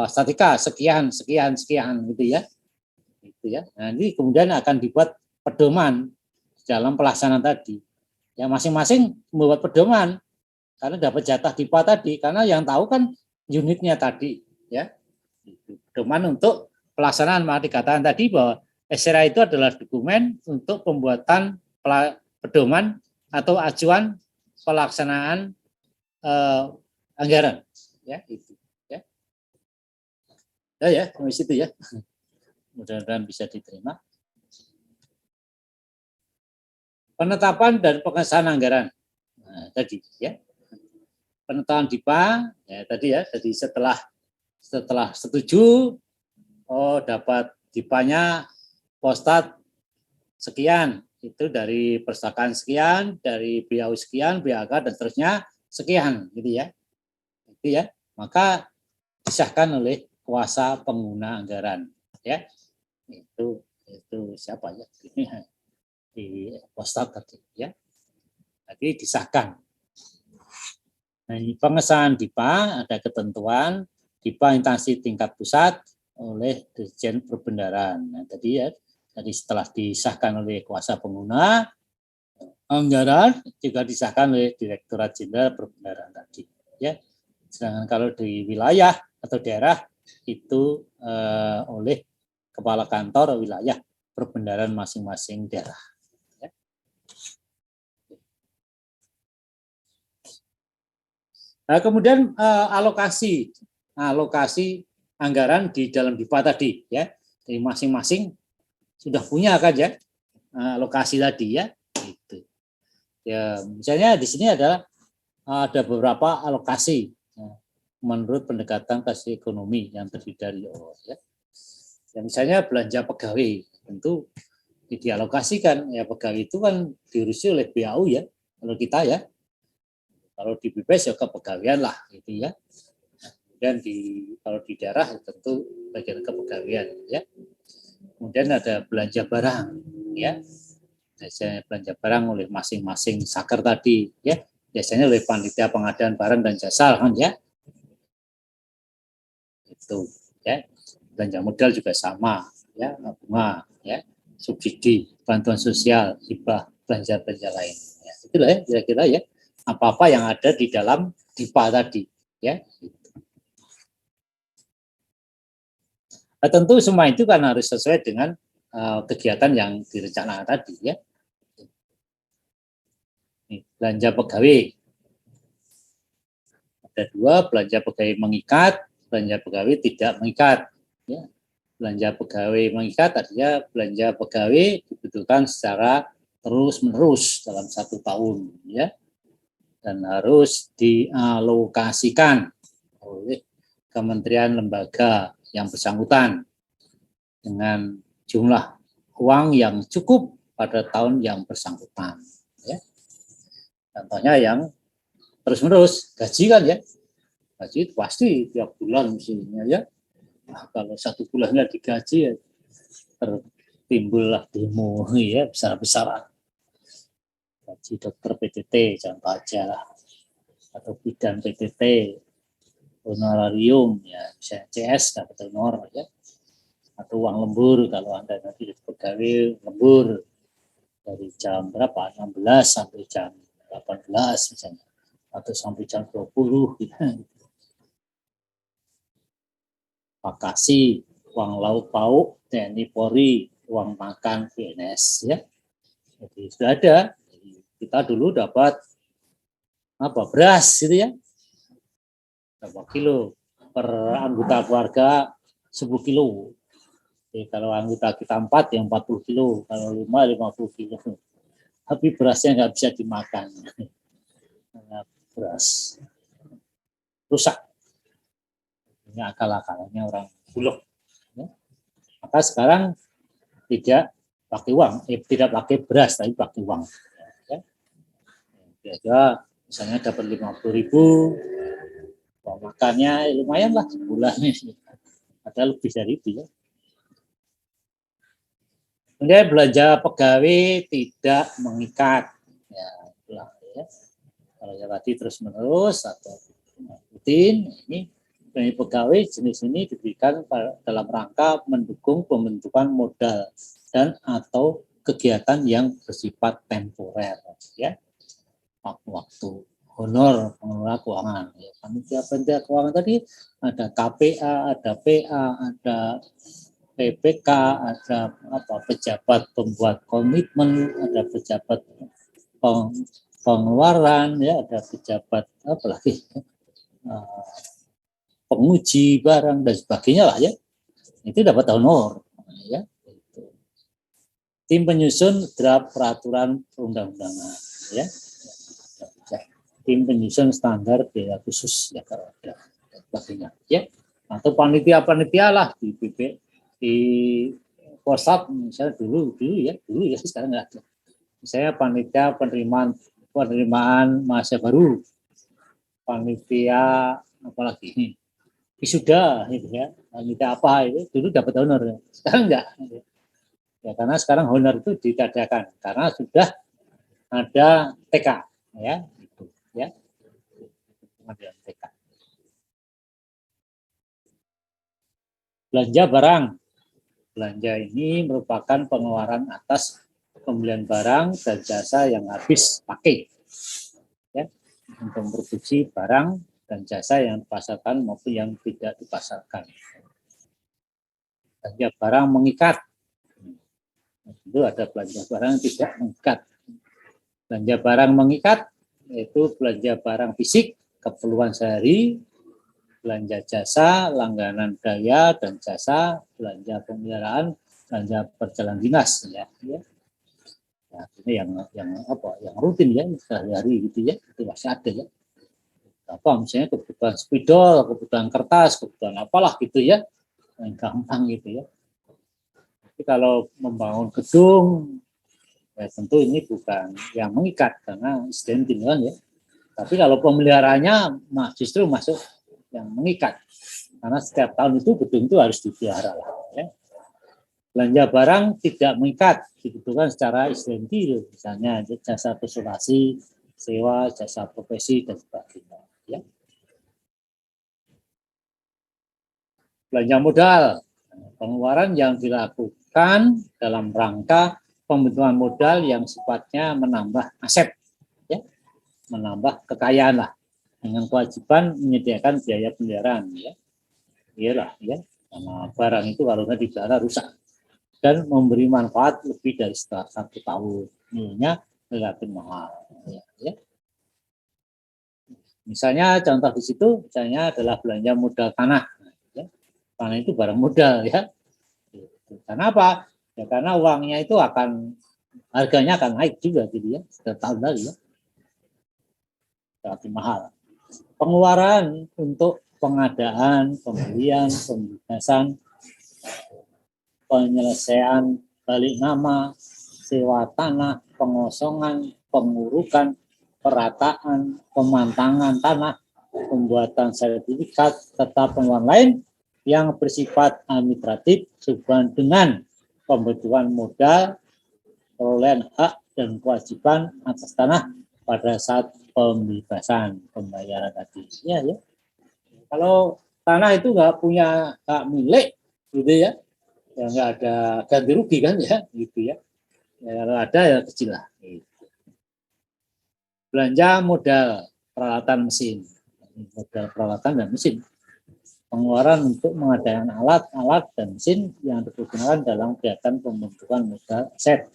statika sekian gitu ya. Nah, ini kemudian akan dibuat pedoman dalam pelaksanaan tadi. Ya masing-masing membuat pedoman karena dapat jatah DIPA tadi, karena yang tahu kan unitnya tadi, ya. Pedoman untuk pelaksanaan, maka dikatakan tadi bahwa SRA itu adalah dokumen untuk pembuatan pedoman atau acuan pelaksanaan anggaran, ya itu, ya. Ya, sampai situ ya. Mudah-mudahan bisa diterima. Penetapan dan pengesahan anggaran. Nah, tadi ya. Penetapan DIPA ya tadi ya. Jadi setelah setuju dapat DIPA-nya Postat sekian, itu dari perpustakaan sekian, dari BAU sekian, BAK dan seterusnya sekian gitu ya. Itu ya. Maka disahkan oleh kuasa pengguna anggaran ya. Itu siapa ya? Ini di Postat tadi ya. Jadi disahkan. Nah, pengesahan DIPA ada ketentuan DIPA instansi tingkat pusat oleh Dirjen Perbendaharaan. Nah, tadi ya, setelah disahkan oleh kuasa pengguna anggaran juga disahkan oleh Direktorat Jenderal Perbendaharaan tadi. Ya, sedangkan kalau di wilayah atau daerah itu oleh kepala kantor wilayah perbendaharaan masing-masing daerah. Nah, kemudian alokasi anggaran di dalam DIPA tadi ya. Jadi masing-masing sudah punya kan ya alokasi tadi ya. Gitu. Ya, misalnya di sini ada beberapa alokasi ya, menurut pendekatan kasih ekonomi yang terdiri dari ya. Ya, misalnya belanja pegawai tentu dialokasikan ya, pegawai itu kan diurusi oleh BAU ya kalau kita ya. Kalau di BPS ya kepegawaian lah gitu ya. Kemudian kalau di daerah tentu bagian kepegawaian ya. Kemudian ada belanja barang ya. Biasanya belanja barang oleh masing-masing saker tadi ya. Biasanya oleh panitia pengadaan barang dan jasa kan ya. Itu ya. Belanja modal juga sama ya, bunga ya, subsidi, bantuan sosial, hibah, belanja lain. Ya, itulah ya kira-kira ya. Apa-apa yang ada di dalam DIPA tadi ya. Nah, tentu semua itu kan harus sesuai dengan kegiatan yang direncanakan tadi ya. Belanja pegawai ada dua, belanja pegawai mengikat, belanja pegawai tidak mengikat ya. Belanja pegawai mengikat artinya belanja pegawai dibutuhkan secara terus-menerus dalam 1 tahun ya. Dan harus dialokasikan oleh kementerian lembaga yang bersangkutan dengan jumlah uang yang cukup pada tahun yang bersangkutan. Ya. Contohnya yang terus-menerus gaji kan ya, gaji itu pasti tiap bulan misalnya ya. Nah, kalau 1 bulan nggak digaji ya tertimbullah demo ya besar-besaran. Gaji dokter PTT contoh aja lah, atau bidan PTT, honorarium ya bisa CS dapat honor ya, atau uang lembur kalau Anda nanti pegawai lembur dari jam berapa 16 sampai jam 18 misalnya, atau sampai jam 20 gitu. Vakasi, uang lauk pauk TNI Polri, uang makan PNS ya. Jadi sudah ada. Kita dulu dapat beras gitu ya, berapa kilo per anggota keluarga 10 kilo. Jadi kalau anggota kita 4 yang 40 kilo, kalau 5 50 kilo. Tapi berasnya nggak bisa dimakan karena beras rusak. Ini akal-akalannya orang Bulog. Ya. Maka sekarang tidak pakai uang, tidak pakai beras, tapi pakai uang. Ya. Biasa misalnya dapat 50.000, uang makannya lumayan lah sebulan. Ada lebih dari itu ya. Kemudian belanja pegawai tidak mengikat. Ya, itulah ya. Kalau yang tadi terus menerus atau rutin, ini pegawai jenis ini diberikan dalam rangka mendukung pembentukan modal dan atau kegiatan yang bersifat temporer, ya, waktu honor pengelola keuangan. Ya, panitia keuangan tadi ada KPA, ada PA, ada PPK, ada pejabat pembuat komitmen, ada pejabat pengeluaran, ya, ada pejabat apalagi penguji barang dan sebagainya lah ya. Itu dapat honor ya. Tim penyusun draft peraturan perundang-undangan ya. Tim penyusun standar biaya khusus ya kalau ada sebagainya ya. Atau panitia-panitia lah di PP di Posat misalnya dulu ya sekarang nggak ada. Misalnya panitia penerimaan mahasiswa baru, panitia apalagi wisuda gitu ya, panitia apa itu dulu dapat honor, sekarang enggak ya, karena sekarang honor itu ditiadakan karena sudah ada TK ya gitu ya, ada TK. Belanja barang. Belanja ini merupakan pengeluaran atas pembelian barang dan jasa yang habis pakai ya, untuk memproduksi barang dan jasa yang dipasarkan maupun yang tidak dipasarkan. Belanja barang mengikat. Itu ada belanja barang yang tidak mengikat. Belanja barang mengikat yaitu belanja barang fisik, keperluan sehari, belanja jasa, langganan daya dan jasa, belanja pemeliharaan, belanja perjalanan dinas ya. Nah, ini yang rutin ya sehari-hari gitu ya, itu masih ada ya. Apa misalnya kebutuhan spidol, kebutuhan kertas, kebutuhan apalah gitu ya, yang gampang gitu ya. Tapi kalau membangun gedung, ya tentu ini bukan yang mengikat karena incidental kan ya. Tapi kalau pemeliharaannya justru masuk yang mengikat. Karena setiap tahun itu gedung itu harus dipelihara lah. Ya. Belanja barang tidak mengikat, dibutuhkan secara incidental, misalnya jasa konsultasi, sewa, jasa profesi dan sebagainya. Ya. Belanja modal, pengeluaran yang dilakukan dalam rangka pembentukan modal yang sifatnya menambah aset, ya, menambah kekayaan lah, dengan kewajiban menyediakan biaya pemeliharaan, ya, iyalah, ya, karena barang itu kalau nggak dipelihara rusak dan memberi manfaat lebih dari 1 tahun, nilainya relatif mahal, ya. Misalnya contoh di situ, misalnya adalah belanja modal tanah, ya. Tanah itu barang modal, ya. Karena apa? Ya karena uangnya itu harganya akan naik juga gitu ya, setiap tahun lagi ya. Relatif mahal. Pengeluaran untuk pengadaan, pembelian, pembebasan, penyelesaian balik nama, sewa tanah, pengosongan, pengurukan, perataan, pemantangan tanah, pembuatan sertifikat, serta pengeluaran lain yang bersifat administratif sehubungan dengan pembentukan modal, perolehan hak dan kewajiban atas tanah pada saat pembebasan pembayaran tadi. Ya. Kalau tanah itu nggak punya hak milik, gitu ya nggak ada ganti rugi kan ya, gitu ya. Kalau ada ya kecil lah. Gitu. Belanja modal peralatan mesin, modal peralatan dan mesin. Pengeluaran untuk mengadakan alat-alat dan mesin yang digunakan dalam kegiatan pembentukan modal aset,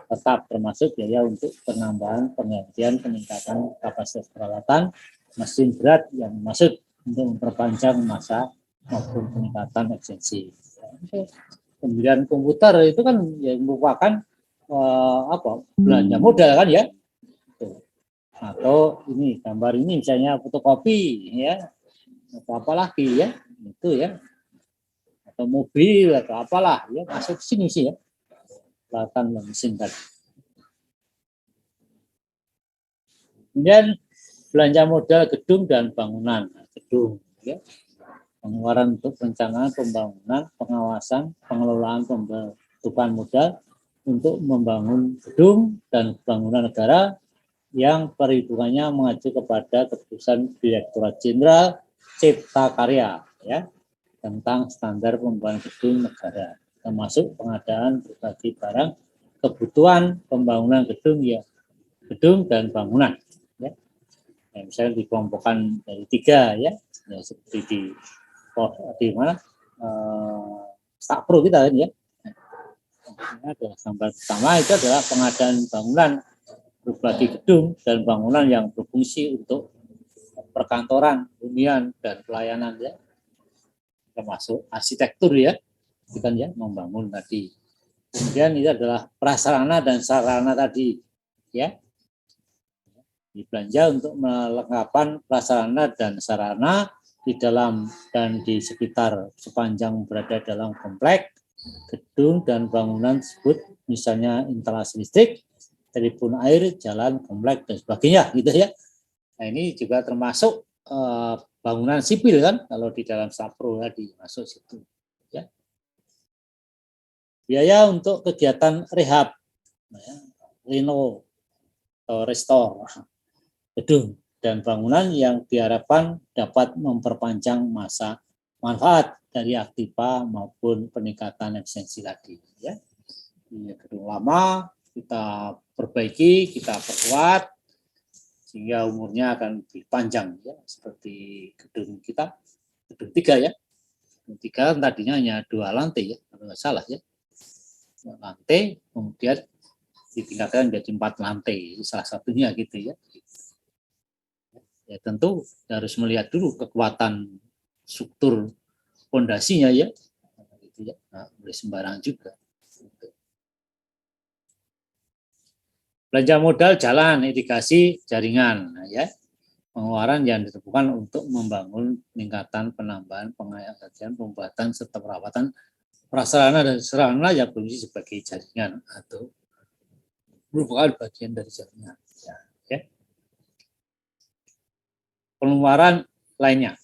tetap termasuk biaya untuk penambahan, penggantian, peningkatan kapasitas peralatan mesin berat yang masuk untuk memperpanjang masa maupun peningkatan efisiensi. Pembelian komputer itu kan ya merupakan belanja modal kan ya. Atau ini gambar ini misalnya fotokopi ya. Atau apa lagi ya, itu ya, atau mobil atau apalah ya, masuk ke sini sih ya, peralatan mesin tadi. Kemudian belanja modal gedung dan bangunan. Gedung ya, pengeluaran untuk perencanaan pembangunan, pengawasan, pengelolaan pembentukan modal untuk membangun gedung dan bangunan negara yang perhitungannya mengacu kepada keputusan Direktorat Jenderal Cipta Karya ya, tentang standar pembangunan gedung negara, termasuk pengadaan berbagai barang kebutuhan pembangunan gedung ya, gedung dan bangunan ya. Ya, misalnya dikelompokkan dari 3 ya, ya seperti di mana Stakpro kita kan ya. Ini adalah gambar pertama, itu adalah pengadaan bangunan berbagai gedung dan bangunan yang berfungsi untuk perkantoran, hunian dan pelayanan ya, termasuk arsitektur ya, itu kan ya, membangun tadi. Kemudian ini adalah prasarana dan sarana tadi ya, dibelanja untuk melengkapan prasarana dan sarana di dalam dan di sekitar sepanjang berada dalam komplek gedung dan bangunan tersebut, misalnya instalasi listrik, telepon air, jalan, komplek dan sebagainya gitu ya. Nah, ini juga termasuk bangunan sipil kan, kalau di dalam Sapro tadi masuk situ ya. Biaya untuk kegiatan rehab ya, reno atau restore gedung dan bangunan yang diharapkan dapat memperpanjang masa manfaat dari aktiva maupun peningkatan efisiensi tadi ya. Ini gedung lama kita perbaiki, kita perkuat sehingga umurnya akan lebih panjang ya, seperti gedung kita, gedung 3 ya. Gedung 3 tadinya hanya 2 lantai ya, kalau nggak salah ya. 2 lantai, kemudian ditingkatkan menjadi 4 lantai, salah satunya gitu ya. Ya tentu harus melihat dulu kekuatan struktur fondasinya ya, gitu ya. Nah, boleh sembarangan juga. Belanja modal jalan, irigasi, jaringan, nah, ya. Pengeluaran yang ditentukan untuk membangun peningkatan, penambahan, pengayaan, pembuatan serta perawatan prasarana dan sarana yang berfungsi sebagai jaringan atau merupakan bagian dari jaringan. Ya. Pengeluaran lainnya,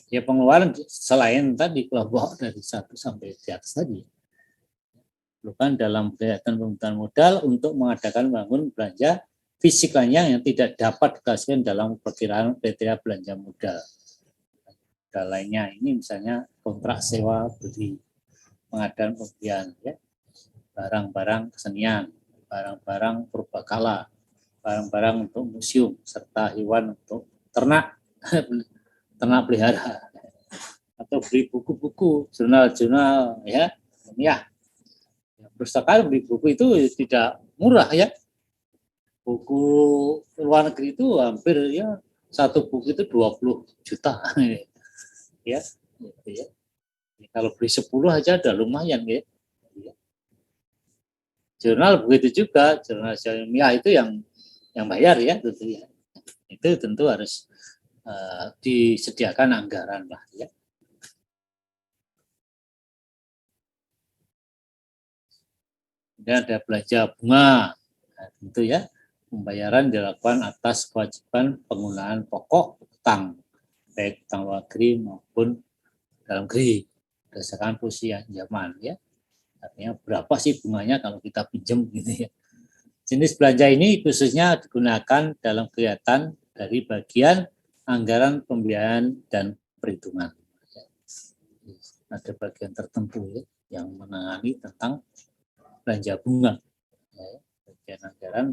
ya pengeluaran selain tadi kelompok dari 1 sampai di atas tadi, bukan dalam kegiatan pembentukan modal untuk mengadakan bangun belanja fisik lainnya yang tidak dapat dikasihkan dalam perkiraan kriteria belanja modal. Dan lainnya ini misalnya kontrak sewa beli, pengadaan pembelian ya, barang-barang kesenian, barang-barang purbakala, barang-barang untuk museum serta hewan untuk ternak ternak pelihara, atau beli buku-buku, jurnal-jurnal ya. Ya, perpustakaan beli buku itu tidak murah ya. Buku luar negeri itu hampir ya, satu buku itu 20 juta ya. Gitu ya. Kalau beli 10 aja udah lumayan ya. Jurnal begitu juga, jurnal ilmiah itu yang bayar ya tentu ya. Itu tentu harus disediakan anggaran lah ya. Kemudian ada belanja bunga, nah, tentu ya, pembayaran dilakukan atas kewajiban penggunaan pokok utang, baik utang luar negeri maupun dalam negeri, berdasarkan posisi zaman ya. Artinya berapa sih bunganya kalau kita pinjam gitu ya. Jenis belanja ini khususnya digunakan dalam kegiatan dari bagian anggaran pembiayaan dan perhitungan. Ada bagian tertentu ya, yang menangani tentang belanja bunga, ya, bagian anggaran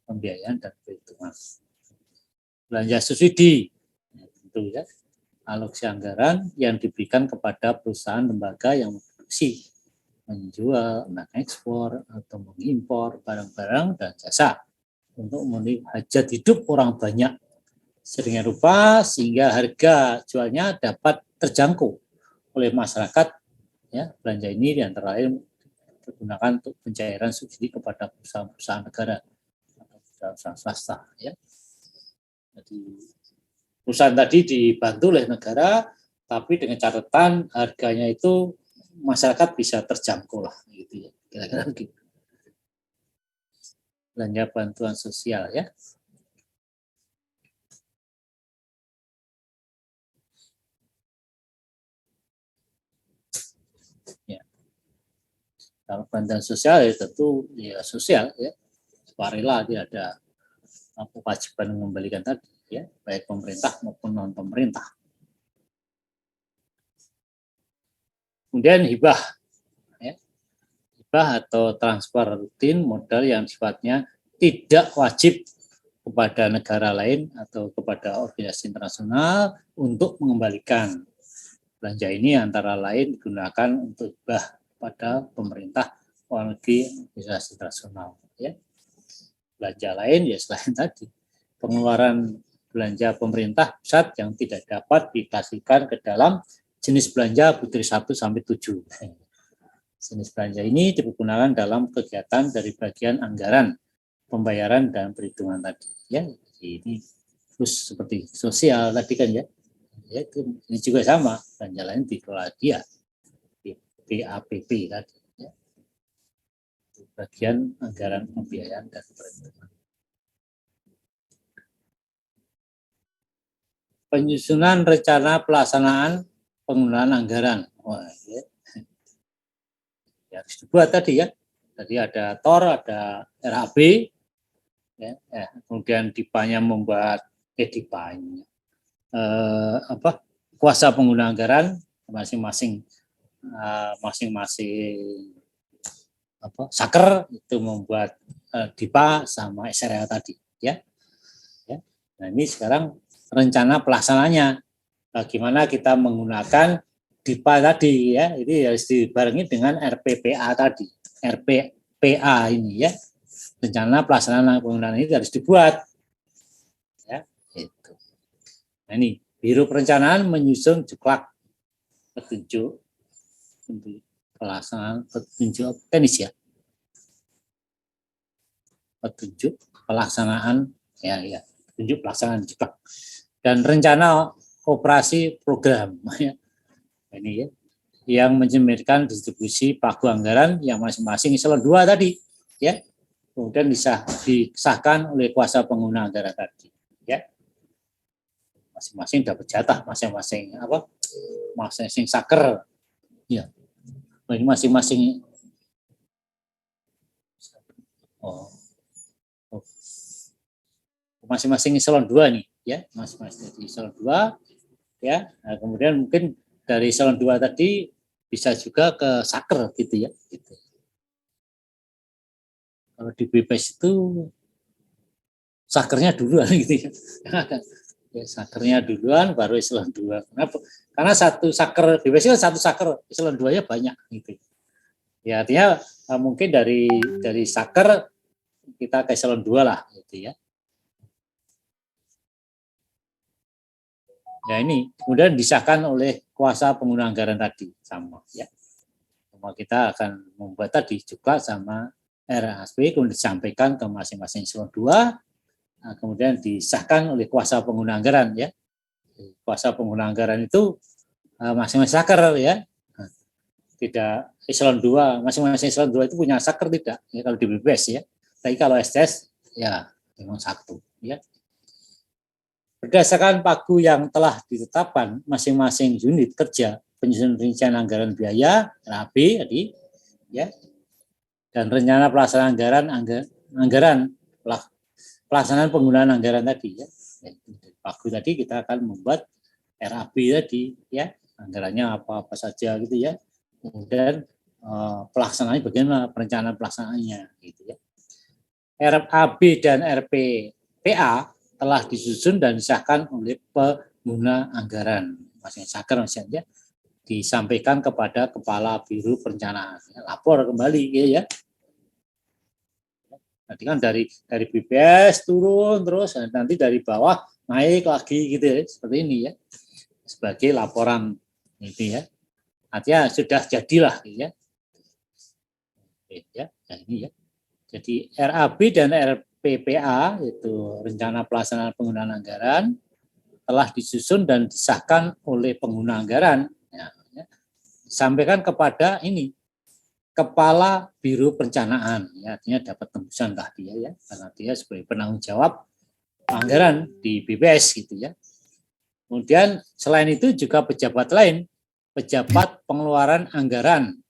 pembiayaan dan perhitungan. Belanja subsidi, ya, tentu ya, alokasi anggaran yang diberikan kepada perusahaan lembaga yang memproduksi, menjual, mengekspor atau mengimpor barang-barang dan jasa untuk memenuhi hajat hidup orang banyak sedemikian rupa sehingga harga jualnya dapat terjangkau oleh masyarakat ya. Belanja ini antara lain digunakan untuk pencairan subsidi kepada perusahaan-perusahaan negara atau perusahaan swasta ya. Jadi perusahaan tadi dibantu oleh negara Tapi dengan catatan harganya itu masyarakat bisa terjangkau lah, gitu ya. Kira-kira gitu. Belanja bantuan sosial ya. Ya. Kalau bantuan sosial ya tentu ya sosial ya. Sukarela dia ada kewajiban mengembalikan tadi ya, baik pemerintah maupun non pemerintah. Kemudian hibah ya. Hibah atau transfer rutin modal yang sifatnya tidak wajib kepada negara lain atau kepada organisasi internasional untuk mengembalikan. Belanja ini antara lain digunakan untuk hibah pada pemerintah luar negeri, organisasi internasional ya. Belanja lain ya selain tadi pengeluaran belanja pemerintah pusat yang tidak dapat diklasifikasikan ke dalam jenis belanja butir 1 sampai 7. Jenis belanja ini digunakan dalam kegiatan dari bagian anggaran, pembayaran dan perhitungan tadi ya. Ini terus seperti sosial tadi kan ya. Ya itu ini juga sama, belanja lain dikelola dia di PAPP tadi ya. Bagian anggaran pembiayaan dan perhitungan. Penyusunan rencana pelaksanaan penggunaan anggaran. Wah, ya harus dibuat tadi ya. Tadi ada TOR, ada RAB, ya, kemudian DIPA-nya membuat DIPA-nya kuasa pengguna anggaran masing-masing saker itu membuat DIPA sama SRL tadi ya. Nah ini sekarang rencana pelaksananya bagaimana kita menggunakan DIPA tadi ya, ini harus dibarengi dengan RPPA tadi, RPPA ini ya, rencana pelaksanaan penggunaan ini harus dibuat ya, itu. Nah ini Biro Perencanaan menyusun juklak petunjuk untuk pelaksanaan petunjuk teknis ya, petunjuk pelaksanaan ya petunjuk pelaksanaan juklak dan rencana operasi program ya. Ini ya yang mencerminkan distribusi pagu anggaran yang masing-masing eselon 2 tadi ya, kemudian disahkan oleh kuasa pengguna anggaran tadi ya, masing-masing dapat jatah masing-masing masing-masing saker ya. Ini masing-masing masing-masing eselon 2 nih ya, masing-masing dari eselon 2 ya. Nah, kemudian mungkin dari eselon 2 tadi bisa juga ke saker gitu ya gitu. Kalau di BPS itu sakernya duluan gitu ya. Ya sakernya duluan baru eselon 2. Kenapa? Karena satu saker BPS itu satu saker, eselon 2-nya banyak gitu. Ya artinya mungkin dari saker kita ke eselon 2 lah gitu ya. Ya ini kemudian disahkan oleh kuasa pengguna anggaran tadi sama ya. Kita akan membuat tadi juga sama RHSP kemudian disampaikan ke masing-masing eselon 2, nah, kemudian disahkan oleh kuasa pengguna anggaran ya. Kuasa pengguna anggaran itu masing-masing saker ya. Nah, tidak eselon 2, masing-masing eselon 2 itu punya saker tidak ya kalau di BPS ya. Tapi kalau STS ya memang satu ya. Berdasarkan pagu yang telah ditetapkan masing-masing unit kerja penyusunan rincian anggaran biaya RAB tadi ya, dan rencana pelaksanaan anggaran pelaksanaan penggunaan anggaran tadi ya. Pagu tadi kita akan membuat RAB tadi ya, anggarannya apa saja gitu ya. Kemudian pelaksanaannya bagaimana, perencanaan pelaksanaannya gitu ya. RAB dan RPPA telah disusun dan disahkan oleh pengguna anggaran saker misalnya, disampaikan kepada Kepala Biro Perencanaan, lapor kembali ya. Nanti kan dari BPS turun terus nanti dari bawah naik lagi gitu ya, seperti ini ya, sebagai laporan itu ya. Artinya sudah jadilah gitu ya. Ya, nah ini ya. Jadi RAB dan RPPA itu rencana pelaksanaan penggunaan anggaran telah disusun dan disahkan oleh pengguna anggaran, ya, sampaikan kepada ini Kepala Biro Perencanaan, ya, artinya dapat tembusan lah dia ya, karena dia sebagai penanggung jawab anggaran di BPS gitu ya. Kemudian selain itu juga pejabat lain, pejabat pengeluaran anggaran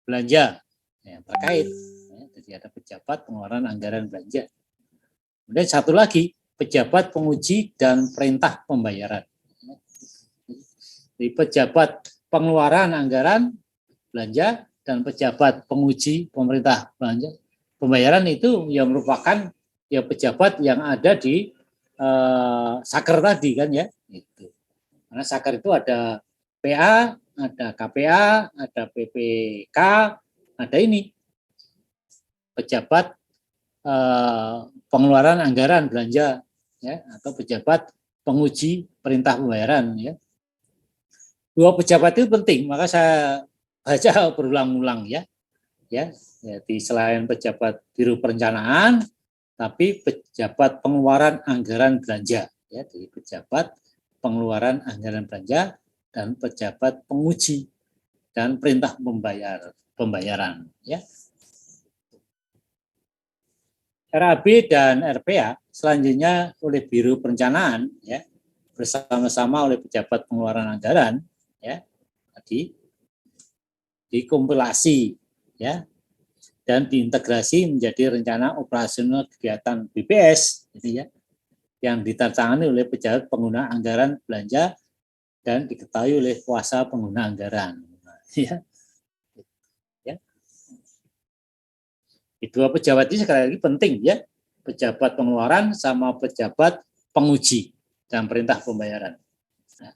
belanja ya, terkait. Ya, jadi ada pejabat pengeluaran anggaran belanja. Kemudian satu lagi, pejabat penguji dan perintah pembayaran. Jadi pejabat pengeluaran anggaran belanja dan pejabat penguji pemerintah belanja pembayaran itu yang merupakan ya pejabat yang ada di Saker tadi kan ya. Itu. Karena Saker itu ada PA, ada KPA, ada PPK, ada ini pejabat pengeluaran anggaran belanja ya, atau pejabat penguji perintah pembayaran ya. Dua pejabat itu penting, maka saya baca berulang-ulang ya. Jadi selain pejabat Biro Perencanaan, tapi pejabat pengeluaran anggaran belanja ya, jadi pejabat pengeluaran anggaran belanja dan pejabat penguji dan perintah pembayaran ya. RAB dan RPA selanjutnya oleh Biro Perencanaan ya, bersama-sama oleh pejabat pengeluaran anggaran ya, tadi dikompilasi ya dan diintegrasi menjadi rencana operasional kegiatan BPS gitu ya, yang ditandatangani oleh pejabat pengguna anggaran belanja dan diketahui oleh kuasa pengguna anggaran ya. Dua pejabat ini sekali lagi penting ya, pejabat pengeluaran sama pejabat penguji dan perintah pembayaran. Nah.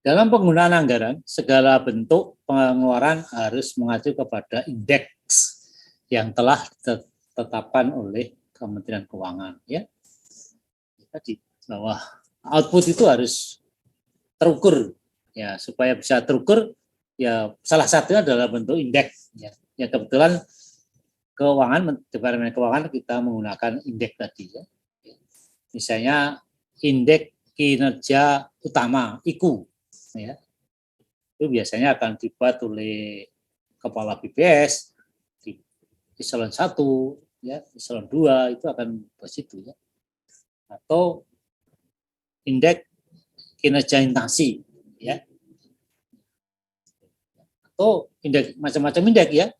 Dalam penggunaan anggaran, segala bentuk pengeluaran harus mengacu kepada indeks yang telah ditetapkan oleh Kementerian Keuangan. Ya, tadi bahwa output itu harus terukur. Ya, supaya bisa terukur, ya salah satunya adalah bentuk indeks. Ya kebetulan Departemen Keuangan kita menggunakan indeks tadi. Ya. Misalnya indeks kinerja utama (IKU). Ya. Itu biasanya akan dibuat oleh Kepala BPS di eselon 1, ya, eselon 2 itu akan buat situ ya. Atau indeks kinerja instansi. Ya, atau indeks macam-macam indeks ya,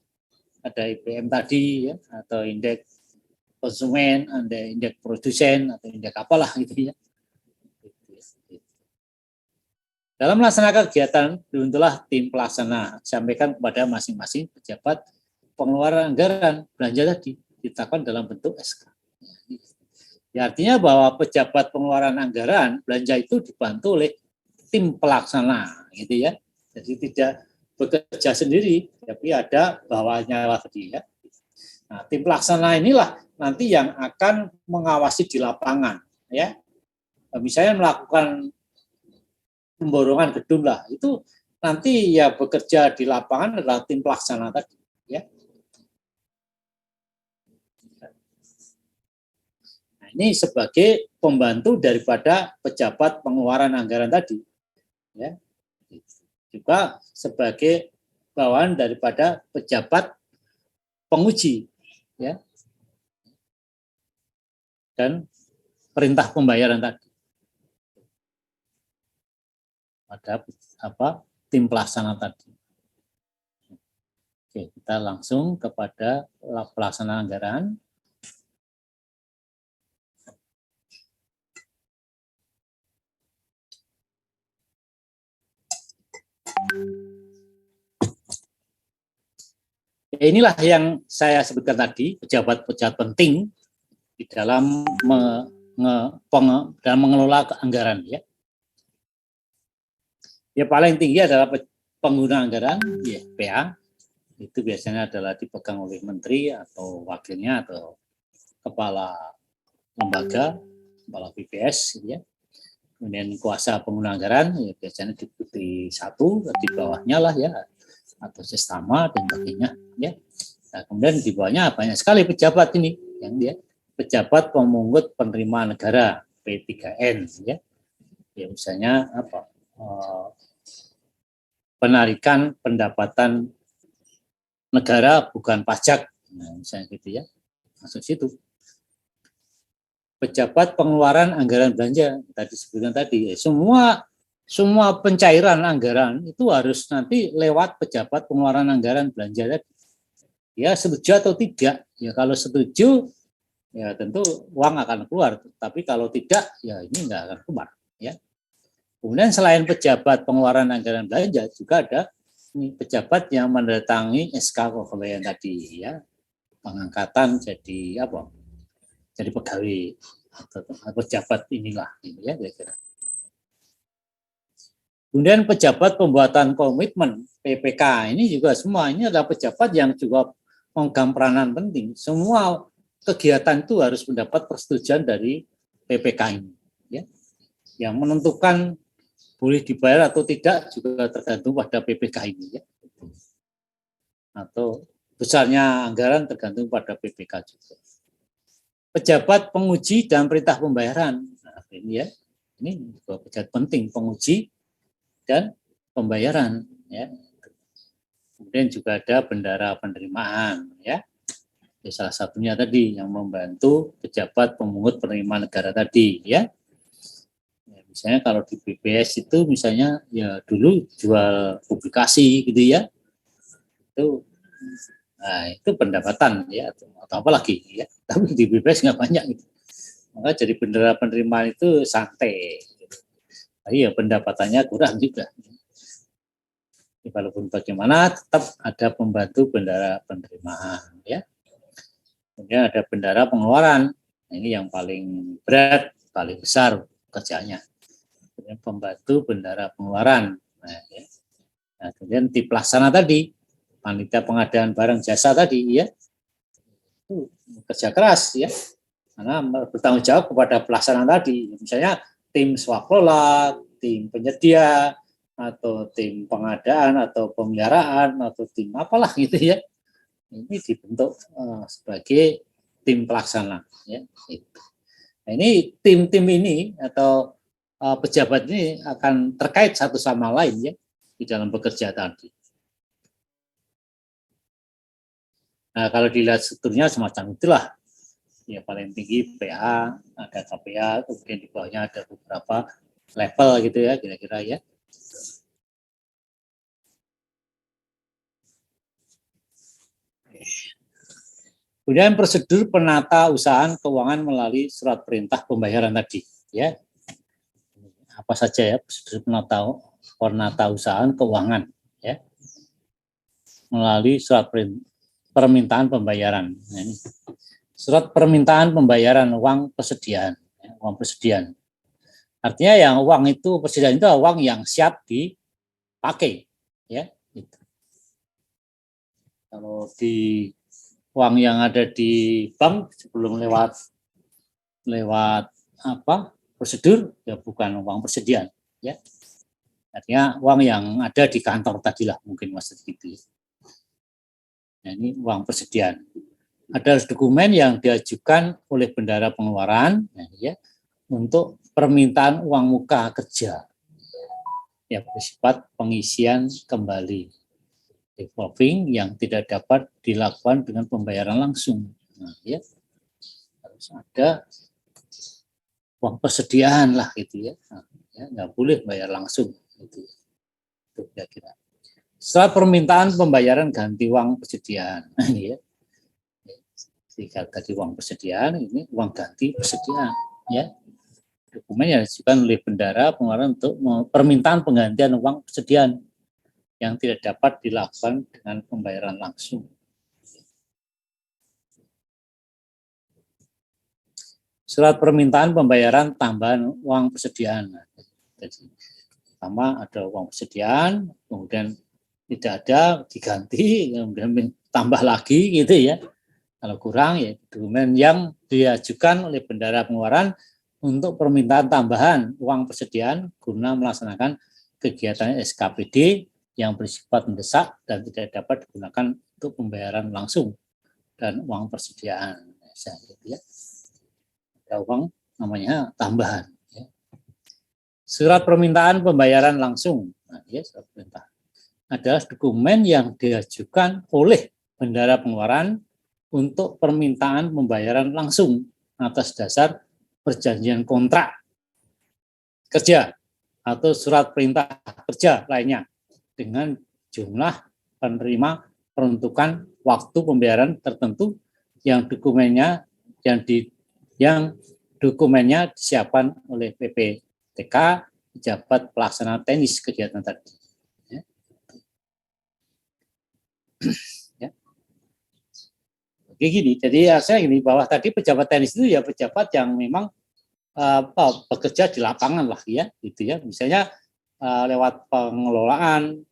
ada IPM tadi ya, atau indeks konsumen, ada indeks produsen atau indeks apalah gitu ya. Dalam melaksanakan kegiatan dibentuklah tim pelaksana, sampaikan kepada masing-masing pejabat pengeluaran anggaran belanja tadi ditetapkan dalam bentuk SK. Ya, artinya bahwa pejabat pengeluaran anggaran belanja itu dibantu oleh tim pelaksana gitu ya. Jadi tidak bekerja sendiri, tapi ada bawahnya tadi ya. Nah, tim pelaksana inilah nanti yang akan mengawasi di lapangan ya. Misalnya melakukan pemborongan gedung lah, itu nanti ya bekerja di lapangan adalah tim pelaksana tadi ya. Ini sebagai pembantu daripada pejabat pengeluaran anggaran tadi, ya. Juga sebagai bawahan daripada pejabat penguji, ya, dan perintah pembayaran tadi. Pada tim pelaksana tadi. Oke, kita langsung kepada pelaksanaan anggaran. Inilah yang saya sebutkan tadi, pejabat-pejabat penting di dalam mengelola anggaran ya. Ya paling tinggi adalah pengguna anggaran, ya PA. Itu biasanya adalah dipegang oleh menteri atau wakilnya atau kepala lembaga, kepala BPS ya. Kemudian kuasa pengguna anggaran ya biasanya di satu, di bawahnya lah ya, atau sesama dan sebagainya ya. Nah, kemudian di bawahnya banyak sekali pejabat ini, yang dia pejabat pemungut penerimaan negara P3N, ya. Ya misalnya apa? Penarikan pendapatan negara bukan pajak, nah, misalnya gitu ya, masuk situ. Pejabat pengeluaran anggaran belanja tadi sebutkan tadi, semua pencairan anggaran itu harus nanti lewat pejabat pengeluaran anggaran belanja tadi. Ya setuju atau tidak, ya kalau setuju ya tentu uang akan keluar, tapi kalau tidak ya ini nggak akan keluar, ya. Kemudian selain pejabat pengeluaran anggaran belanja juga ada ini pejabat yang mendatangi SK kepegawaian tadi, ya, pengangkatan jadi apa? Jadi pegawai atau pejabat inilah, ini ya kira-kira. Kemudian pejabat pembuatan komitmen PPK ini juga semua ini adalah pejabat yang juga memegang peranan penting. Semua kegiatan itu harus mendapat persetujuan dari PPK ini, ya. Yang menentukan boleh dibayar atau tidak juga tergantung pada PPK ini, ya. Atau besarnya anggaran tergantung pada PPK juga. Pejabat penguji dan perintah pembayaran. Nah, ini ya, ini juga pejabat penting, penguji dan pembayaran, ya. Kemudian juga ada bendara penerimaan, ya. Salah satunya tadi yang membantu pejabat pemungut penerimaan negara tadi, ya. Misalnya kalau di BPS itu misalnya ya dulu jual publikasi gitu ya, itu nah itu pendapatan ya atau apa lagi ya, tapi di BPS nggak banyak gitu. Maka jadi bendera penerimaan itu santai gitu. Tapi ya pendapatannya kurang juga. Jadi, walaupun bagaimana tetap ada pembantu bendera penerimaan, ya. Kemudian ada bendera pengeluaran. Nah, ini yang paling berat, paling besar kerjanya. Kemudian pembantu bendera pengeluaran. Nah, ya. Nah, kemudian tim pelaksana tadi, panitia pengadaan barang jasa tadi, ya, itu kerja keras, ya, karena bertanggung jawab kepada pelaksana tadi. Misalnya tim swaklola, tim penyedia, atau tim pengadaan, atau pemeliharaan, atau tim apalah gitu ya. Ini dibentuk sebagai tim pelaksana, ya. Nah, ini tim-tim ini atau pejabat ini akan terkait satu sama lain, ya, di dalam bekerja tadi. Nah, kalau dilihat strukturnya semacam itulah. Ya, paling tinggi PA, ada KPA, kemudian di bawahnya ada beberapa level gitu ya, kira-kira ya. Kemudian prosedur penata usahaan keuangan melalui surat perintah pembayaran tadi, ya. Apa saja ya prosedur penata usahaan keuangan, ya, melalui surat permintaan pembayaran. Nah, ini surat permintaan pembayaran uang persediaan, ya, uang persediaan. Artinya yang uang itu persediaan itu uang yang siap dipakai, ya. Gitu. Kalau di uang yang ada di bank sebelum lewat apa prosedur ya bukan uang persediaan, ya. Artinya uang yang ada di kantor tadilah mungkin maksud gitu. Nah, ini uang persediaan. Ada dokumen yang diajukan oleh bendara pengeluaran, ya, untuk permintaan uang muka kerja yang bersifat pengisian kembali revolving yang tidak dapat dilakukan dengan pembayaran langsung. Nah, ya, harus ada uang persediaan lah gitu ya. Nah, ya nggak boleh bayar langsung gitu. Itu kira-kira. Setelah permintaan pembayaran ganti uang persediaan, nah, ini ya. Jika tadi uang persediaan, ini uang ganti persediaan, ya. Dokumen yang diajukan oleh bendara pengeluaran untuk permintaan penggantian uang persediaan yang tidak dapat dilakukan dengan pembayaran langsung. Surat permintaan pembayaran tambahan uang persediaan. Jadi, pertama ada uang persediaan, kemudian tidak ada diganti, kemudian tambah lagi gitu ya. Kalau kurang ya dokumen yang diajukan oleh bendara pengeluaran untuk permintaan tambahan uang persediaan guna melaksanakan kegiatan SKPD yang bersifat mendesak dan tidak dapat digunakan untuk pembayaran langsung. dan uang persediaan. Ya. Ada uang namanya tambahan. Ya. Surat permintaan pembayaran langsung. Nah, ya, surat perintah adalah dokumen yang diajukan oleh bendahara pengeluaran untuk permintaan pembayaran langsung atas dasar perjanjian kontrak kerja atau surat perintah kerja lainnya dengan jumlah penerima peruntukan waktu pembayaran tertentu yang dokumennya disiapkan oleh PPTK pejabat pelaksana teknis kegiatan tadi. Ya. Oke gini, jadi saya gini bahwa tadi pejabat teknis itu ya pejabat yang memang bekerja di lapangan lah ya, gitu ya. Misalnya lewat pengelolaan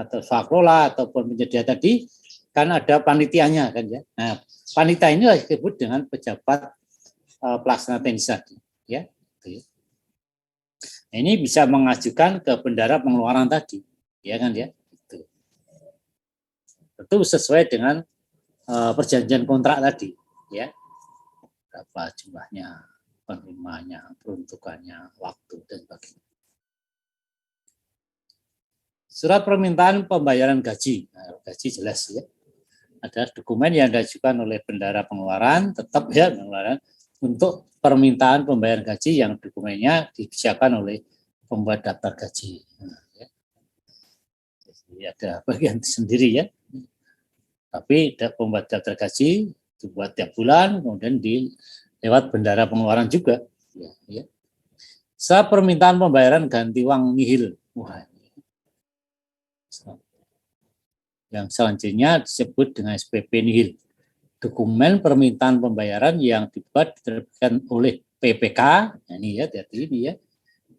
atau swaklola ataupun penyedia tadi kan ada panitianya kan ya. Nah, panitia ini disebut dengan pejabat pelaksana teknis tadi ya. Gitu ya. Nah, ini bisa mengajukan ke bendahara pengeluaran tadi, ya kan ya. Gitu. Tentu sesuai dengan perjanjian kontrak tadi, ya. Berapa jumlahnya, penerimanya, peruntukannya, waktu dan sebagainya. Surat permintaan pembayaran gaji, nah, gaji jelas ya. Ada dokumen yang diajukan oleh bendahara pengeluaran, tetap ya pengeluaran untuk permintaan pembayaran gaji yang dokumennya disiapkan oleh pembuat daftar gaji. Nah, ya. Jadi ada bagian sendiri ya. Tapi pembuat daftar gaji dibuat tiap bulan, kemudian lewat bendahara pengeluaran juga. Ya, ya. Saat permintaan pembayaran ganti uang nihil. Wah, yang selanjutnya disebut dengan SPP nihil. Dokumen permintaan pembayaran yang dibuat diterbitkan oleh PPK. Nah, ini ya, hati-hati ini ya.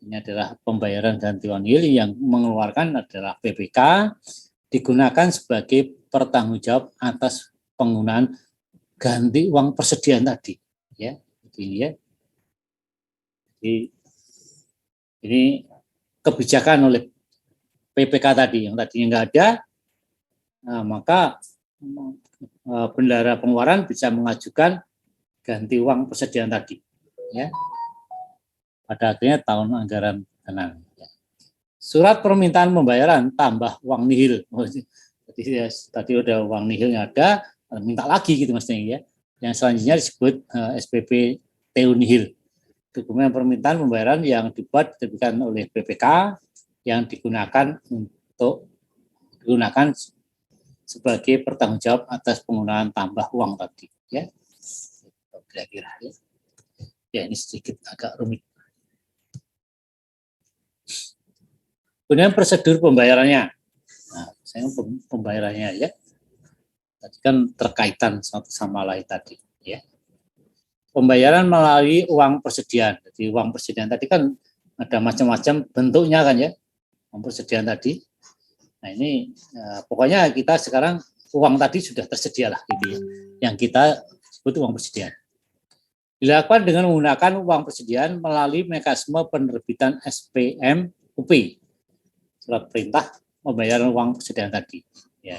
Ini adalah pembayaran ganti uang nihil yang mengeluarkan adalah PPK, digunakan sebagai pertanggungjawab atas penggunaan ganti uang persediaan tadi. Ya, ini ya. Jadi, ini kebijakan oleh PPK tadi yang tadinya nggak ada, nah, maka bendahara pengeluaran bisa mengajukan ganti uang persediaan tadi, ya. Pada akhirnya tahun anggaran genang. Surat permintaan pembayaran tambah uang nihil. Jadi tadi udah uang nihilnya ada, minta lagi gitu maksudnya ya. Yang selanjutnya disebut SPP TU nihil. Dokumen permintaan pembayaran yang dibuat diterbitkan oleh BPK yang digunakan sebagai pertanggungjawab atas penggunaan tambah uang tadi ya. Kira-kira ya. Ya ini sedikit agak rumit. Kemudian prosedur pembayarannya. Nah, saya pembayarannya ya. Tadi kan terkaitan satu sama lain tadi ya. Pembayaran melalui uang persediaan. Jadi uang persediaan tadi kan ada macam-macam bentuknya kan ya. Uang persediaan tadi. Nah, ini pokoknya kita sekarang uang tadi sudah tersedia lah gitu ya. Yang kita sebut uang persediaan. Dilakukan dengan menggunakan uang persediaan melalui mekanisme penerbitan SPM UP. Surat perintah pembayaran uang persediaan tadi. Ya.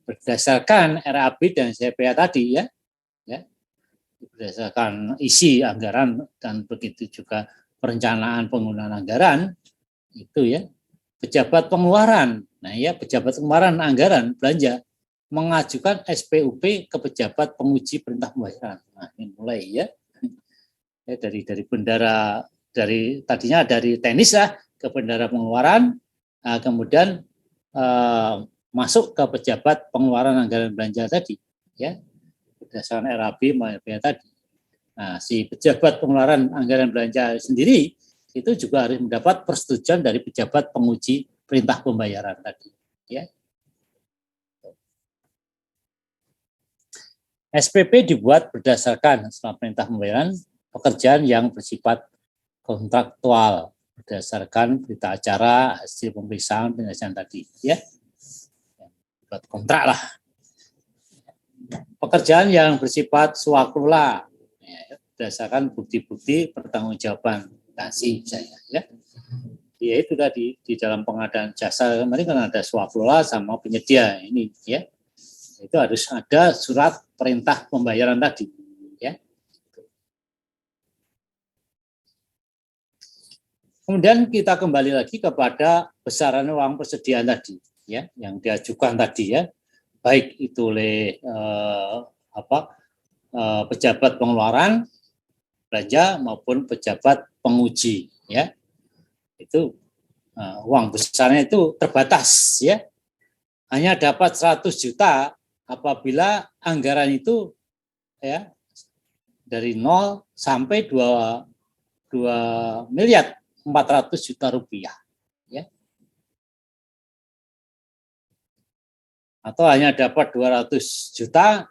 Berdasarkan RAB dan CPA tadi ya. Berdasarkan isi anggaran dan begitu juga perencanaan penggunaan anggaran itu ya. Pejabat pengeluaran. Nah ya, pejabat pengeluaran anggaran belanja mengajukan SPUP ke pejabat penguji perintah pembayaran. Nah, ini mulai ya dari bendahara tadinya dari teknis ya ke bendahara pengeluaran, kemudian masuk ke pejabat pengeluaran anggaran belanja tadi ya. Berdasarkan RAB tadi. Nah, si pejabat pengeluaran anggaran belanja sendiri itu juga harus mendapat persetujuan dari pejabat penguji perintah pembayaran tadi. Ya. SPP dibuat berdasarkan surat perintah pembayaran pekerjaan yang bersifat kontraktual berdasarkan berita acara hasil pemeriksaan penyelesaian tadi. Ya. Buat kontrak lah. Pekerjaan yang bersifat swaklola ya, berdasarkan bukti-bukti pertanggungjawaban kasih misalnya ya. Ya itu tadi di dalam pengadaan jasa kemarin kan ada swaklola sama penyedia ini ya. itu harus ada surat perintah pembayaran tadi, ya. Kemudian kita kembali lagi kepada besaran uang persediaan tadi, ya, yang diajukan tadi, ya, baik itu oleh pejabat pengeluaran belanja maupun pejabat penguji, ya. Itu uang besarnya itu terbatas, ya. Hanya dapat 100 juta apabila anggaran itu, ya, dari 0 sampai 2 miliar 400 juta rupiah, ya. Atau hanya dapat 200 juta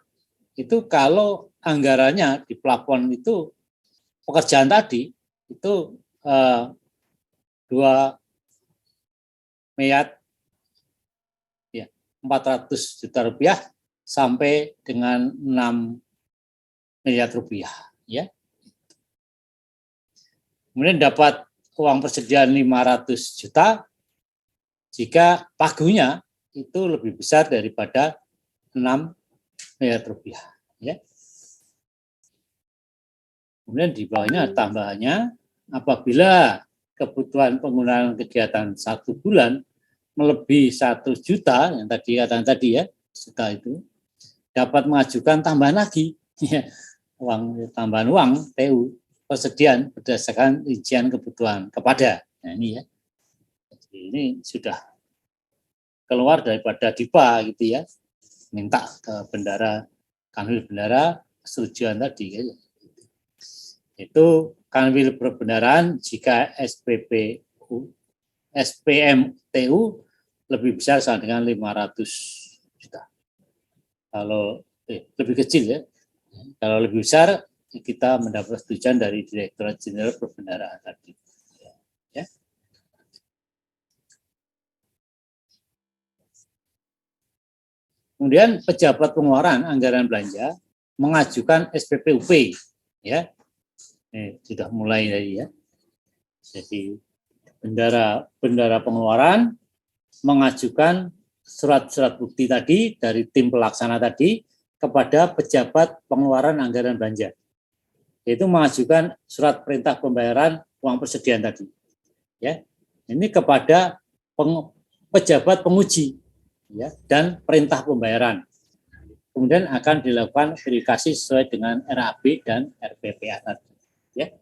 itu kalau anggarannya di plafon itu pekerjaan tadi itu 2 miliar 400 juta rupiah sampai dengan 6 miliar rupiah, ya. Kemudian dapat uang persediaan 500 juta jika pagunya itu lebih besar daripada 6 miliar rupiah, ya. Kemudian di bawahnya tambahannya, apabila kebutuhan penggunaan kegiatan 1 bulan melebihi 1 juta, yang tadi katakan tadi, ya, juta itu dapat mengajukan tambahan lagi, ya, tambahan uang TU persediaan berdasarkan rincian kebutuhan kepada. Nah, ini, ya. Jadi ini sudah keluar daripada DIPA gitu, ya. Minta ke bendara, kanwil bendara persetujuan tadi, ya. Itu kanwil perbendaraan jika SPMTU lebih besar sama dengan 500 juta. Kalau lebih kecil, ya. Kalau lebih besar kita mendapat persetujuan dari Direktorat Jenderal Perbendaraan tadi. Ya. Kemudian pejabat pengeluaran anggaran belanja mengajukan SPPUP, ya. Sudah mulai tadi, ya. Jadi bendara pengeluaran mengajukan surat-surat bukti tadi dari tim pelaksana tadi kepada pejabat pengeluaran anggaran belanja, yaitu mengajukan surat perintah pembayaran uang persediaan tadi, ya. Ini kepada pejabat penguji, ya, dan perintah pembayaran. Kemudian akan dilakukan verifikasi sesuai dengan RAB dan RPPA tadi, ya.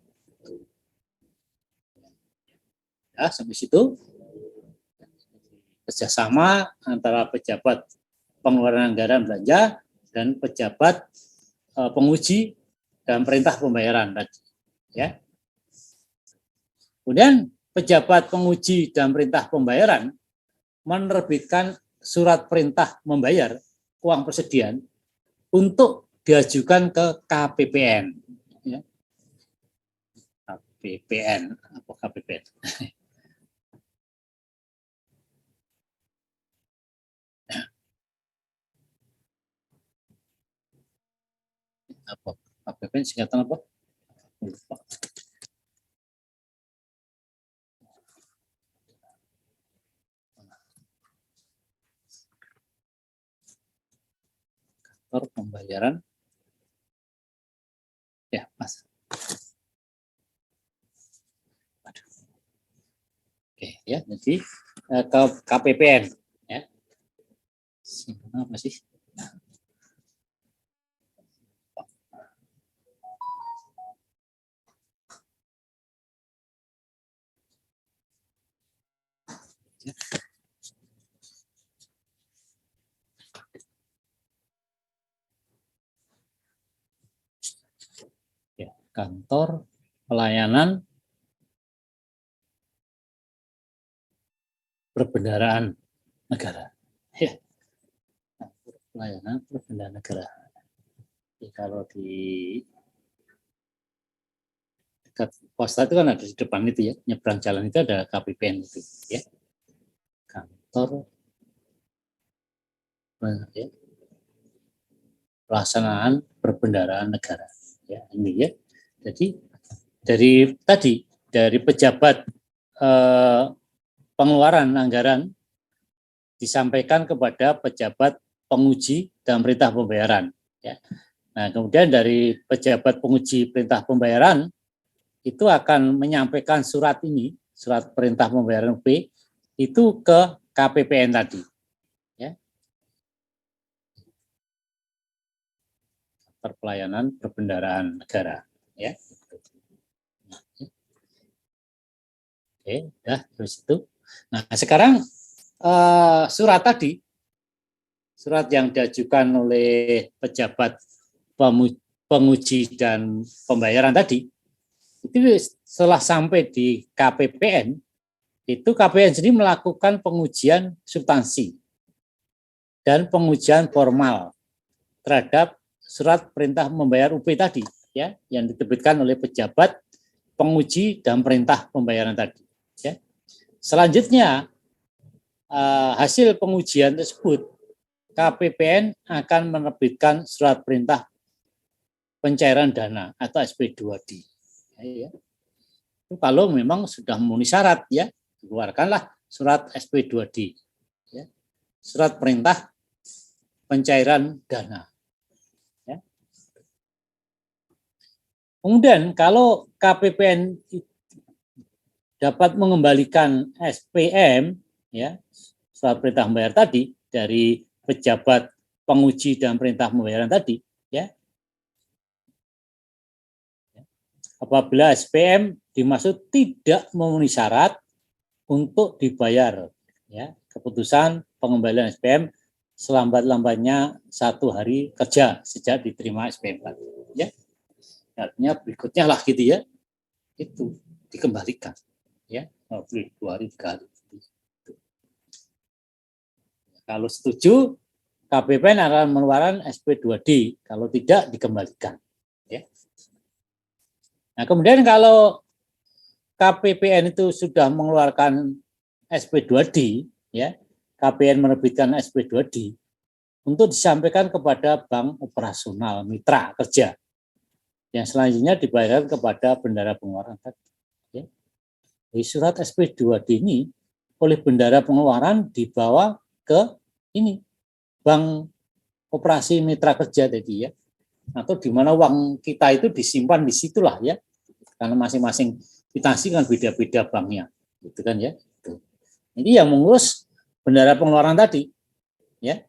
Ya, sampai situ. Kerjasama antara pejabat pengeluaran anggaran belanja dan pejabat penguji dan perintah pembayaran tadi, ya. Kemudian pejabat penguji dan perintah pembayaran menerbitkan surat perintah membayar uang persediaan untuk diajukan ke KPPN, ya. KPPN apa KPPN? Apa KPPN singkatan apa? Lupa. Kantor pembayaran, ya, Mas. Oke, ya, jadi ke KPPN, ya. Singkatan apa sih? Ya, kantor pelayanan perbendaharaan negara, ya. Pelayanan perbendaharaan negara. Jadi kalau di dekat pos itu kan ada di depan itu, ya, nyebrang jalan itu ada KPPN itu, ya. Kantor, ya, pelaksanaan perbendaharaan negara, ya, ini, ya. Jadi dari pejabat pengeluaran anggaran disampaikan kepada pejabat penguji dan perintah pembayaran. Ya. Nah, kemudian dari pejabat penguji perintah pembayaran itu akan menyampaikan surat ini, surat perintah pembayaran UP, itu ke KPPN tadi. Ya. Pelayanan perbendaharaan negara. Ya. Oke, ya, terus itu. Nah, sekarang surat tadi, surat yang diajukan oleh pejabat penguji dan pembayaran tadi, itu setelah sampai di KPPN, itu KPPN sendiri melakukan pengujian substansi dan pengujian formal terhadap surat perintah membayar UP tadi, ya, yang diterbitkan oleh pejabat penguji dan perintah pembayaran tadi. Ya. Selanjutnya, hasil pengujian tersebut, KPPN akan menerbitkan surat perintah pencairan dana atau SP2D. Ya. Itu kalau memang sudah memenuhi syarat, ya, keluarkanlah surat SP2D, ya, surat perintah pencairan dana. Ya. Kemudian kalau KPPN dapat mengembalikan SPM, ya, surat perintah membayar tadi dari pejabat penguji dan perintah pembayaran tadi, ya. Apabila SPM dimaksud tidak memenuhi syarat untuk dibayar, ya, keputusan pengembalian SPM selambat-lambatnya 1 hari kerja sejak diterima SPM tadi, ya. Artinya berikutnya lah gitu, ya, itu dikembalikan, ya, 2 hari 3 hari. Kalau setuju, KPPN akan mengeluarkan SP2D, kalau tidak dikembalikan. Ya. Nah, kemudian kalau KPPN itu sudah mengeluarkan SP2D, ya, KPPN menerbitkan SP2D untuk disampaikan kepada bank operasional mitra kerja yang selanjutnya dibayarkan kepada bendahara pengeluaran tadi. Ya. Jadi surat SP2D ini oleh bendahara pengeluaran dibawa ke ini bank operasi mitra kerja tadi, ya, atau di mana uang kita itu disimpan di situlah, ya, karena masing-masing kwitansi kan beda-beda banknya, gitu kan, ya. Ini yang mengurus bendahara pengeluaran tadi, ya.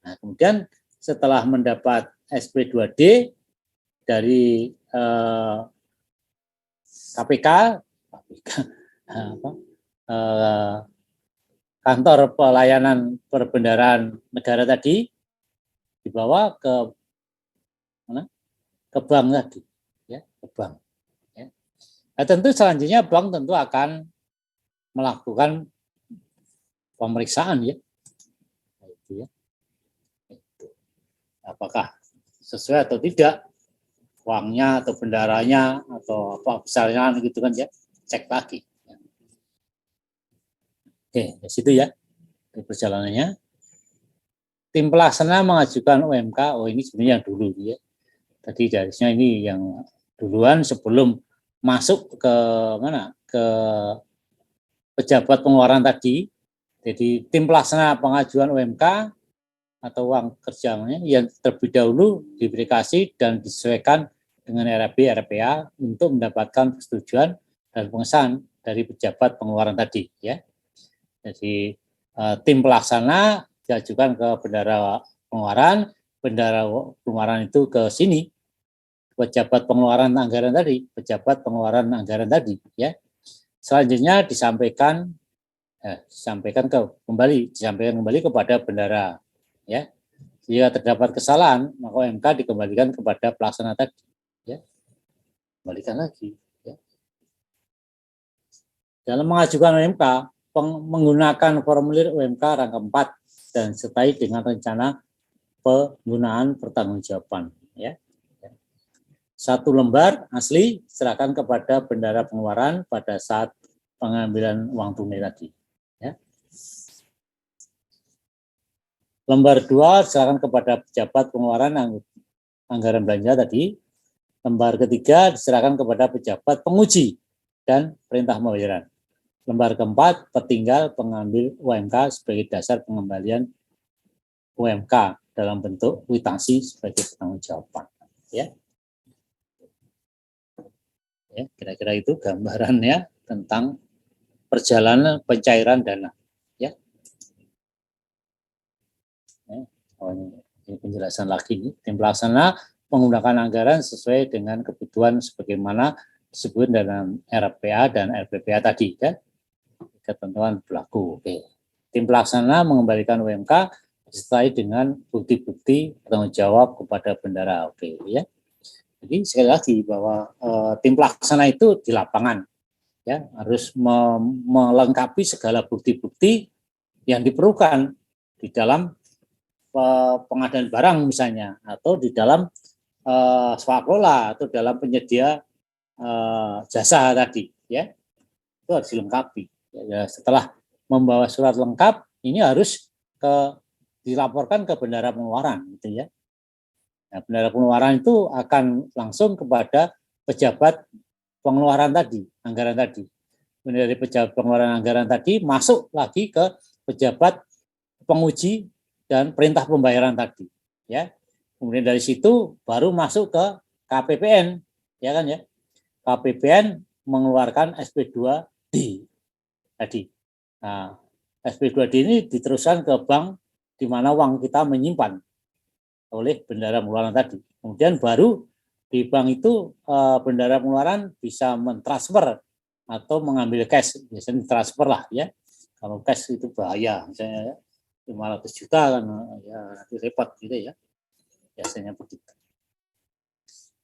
Nah, kemudian setelah mendapat SP2D dari KPK kantor pelayanan perbendaharaan negara tadi, dibawa ke mana? Ke bank tadi, ya, ke bank. Ya. Nah, tentu selanjutnya bank tentu akan melakukan pemeriksaan, ya, itu, ya. Itu. Apakah sesuai atau tidak uangnya atau bendaranya atau apa besarnya gitu kan, ya, cek lagi. Ya. Oke, di situ, ya, perjalanannya. Tim pelaksana mengajukan UMK, oh ini sebenarnya yang dulu, ya. Tadi harusnya ini yang duluan sebelum masuk ke mana, ke pejabat pengeluaran tadi. Jadi tim pelaksana pengajuan UMK atau uang kerja yang terlebih dahulu diverifikasi dan disesuaikan dengan RAB RPA untuk mendapatkan persetujuan dan pengesahan dari pejabat pengeluaran tadi, ya. Jadi tim pelaksana diajukan ke bendahara pengeluaran itu ke sini, pejabat pengeluaran anggaran tadi, ya. Selanjutnya disampaikan kembali kepada bendahara, ya. Jika terdapat kesalahan, maka UMK dikembalikan kepada pelaksana tadi, ya. Kembalikan lagi, ya. Dalam mengajukan UMK, menggunakan formulir UMK rangka 4 dan sertai dengan rencana penggunaan pertanggungjawaban, ya. 1 lembar asli serahkan kepada bendahara pengeluaran pada saat pengambilan uang tunai tadi, ya. Lembar 2 serahkan kepada pejabat pengeluaran anggaran belanja tadi. Lembar ketiga diserahkan kepada pejabat penguji dan perintah pembayaran. Lembar keempat, tertinggal pengambil UMK sebagai dasar pengembalian UMK dalam bentuk kwitansi sebagai pertanggungjawaban. Ya. Ya, kira-kira itu gambarannya tentang perjalanan pencairan dana. Ya. Ini penjelasan lagi nih. Tim pelaksana menggunakan anggaran sesuai dengan kebutuhan sebagaimana disebut dalam RPA dan RPPA tadi, ya. Ketentuan berlaku. Oke. Tim pelaksana mengembalikan UMK disertai dengan bukti-bukti bertanggung jawab kepada bendara. Oke, ya. Jadi sekali lagi bahwa tim pelaksana itu di lapangan, ya, harus melengkapi segala bukti-bukti yang diperlukan di dalam pengadaan barang misalnya, atau di dalam swakelola atau dalam penyedia jasa tadi, ya, itu harus dilengkapi. Ya, setelah membawa surat lengkap, ini harus dilaporkan ke bendara pengeluaran, gitu ya. Nah, bendara pengeluaran itu akan langsung kepada pejabat pengeluaran tadi, anggaran tadi. Dari pejabat pengeluaran anggaran tadi masuk lagi ke pejabat penguji dan perintah pembayaran tadi, ya. Kemudian dari situ baru masuk ke KPPN, ya kan ya. KPPN mengeluarkan SP2D tadi. Nah, SP2D ini diteruskan ke bank di mana uang kita menyimpan oleh bendara pengeluaran tadi. Kemudian baru di bank itu bendara pengeluaran bisa mentransfer atau mengambil cash, biasanya transfer lah, ya. Kalau cash itu bahaya, misalnya 500 juta kan, ya nanti repot gitu, ya. Biasanya begitu.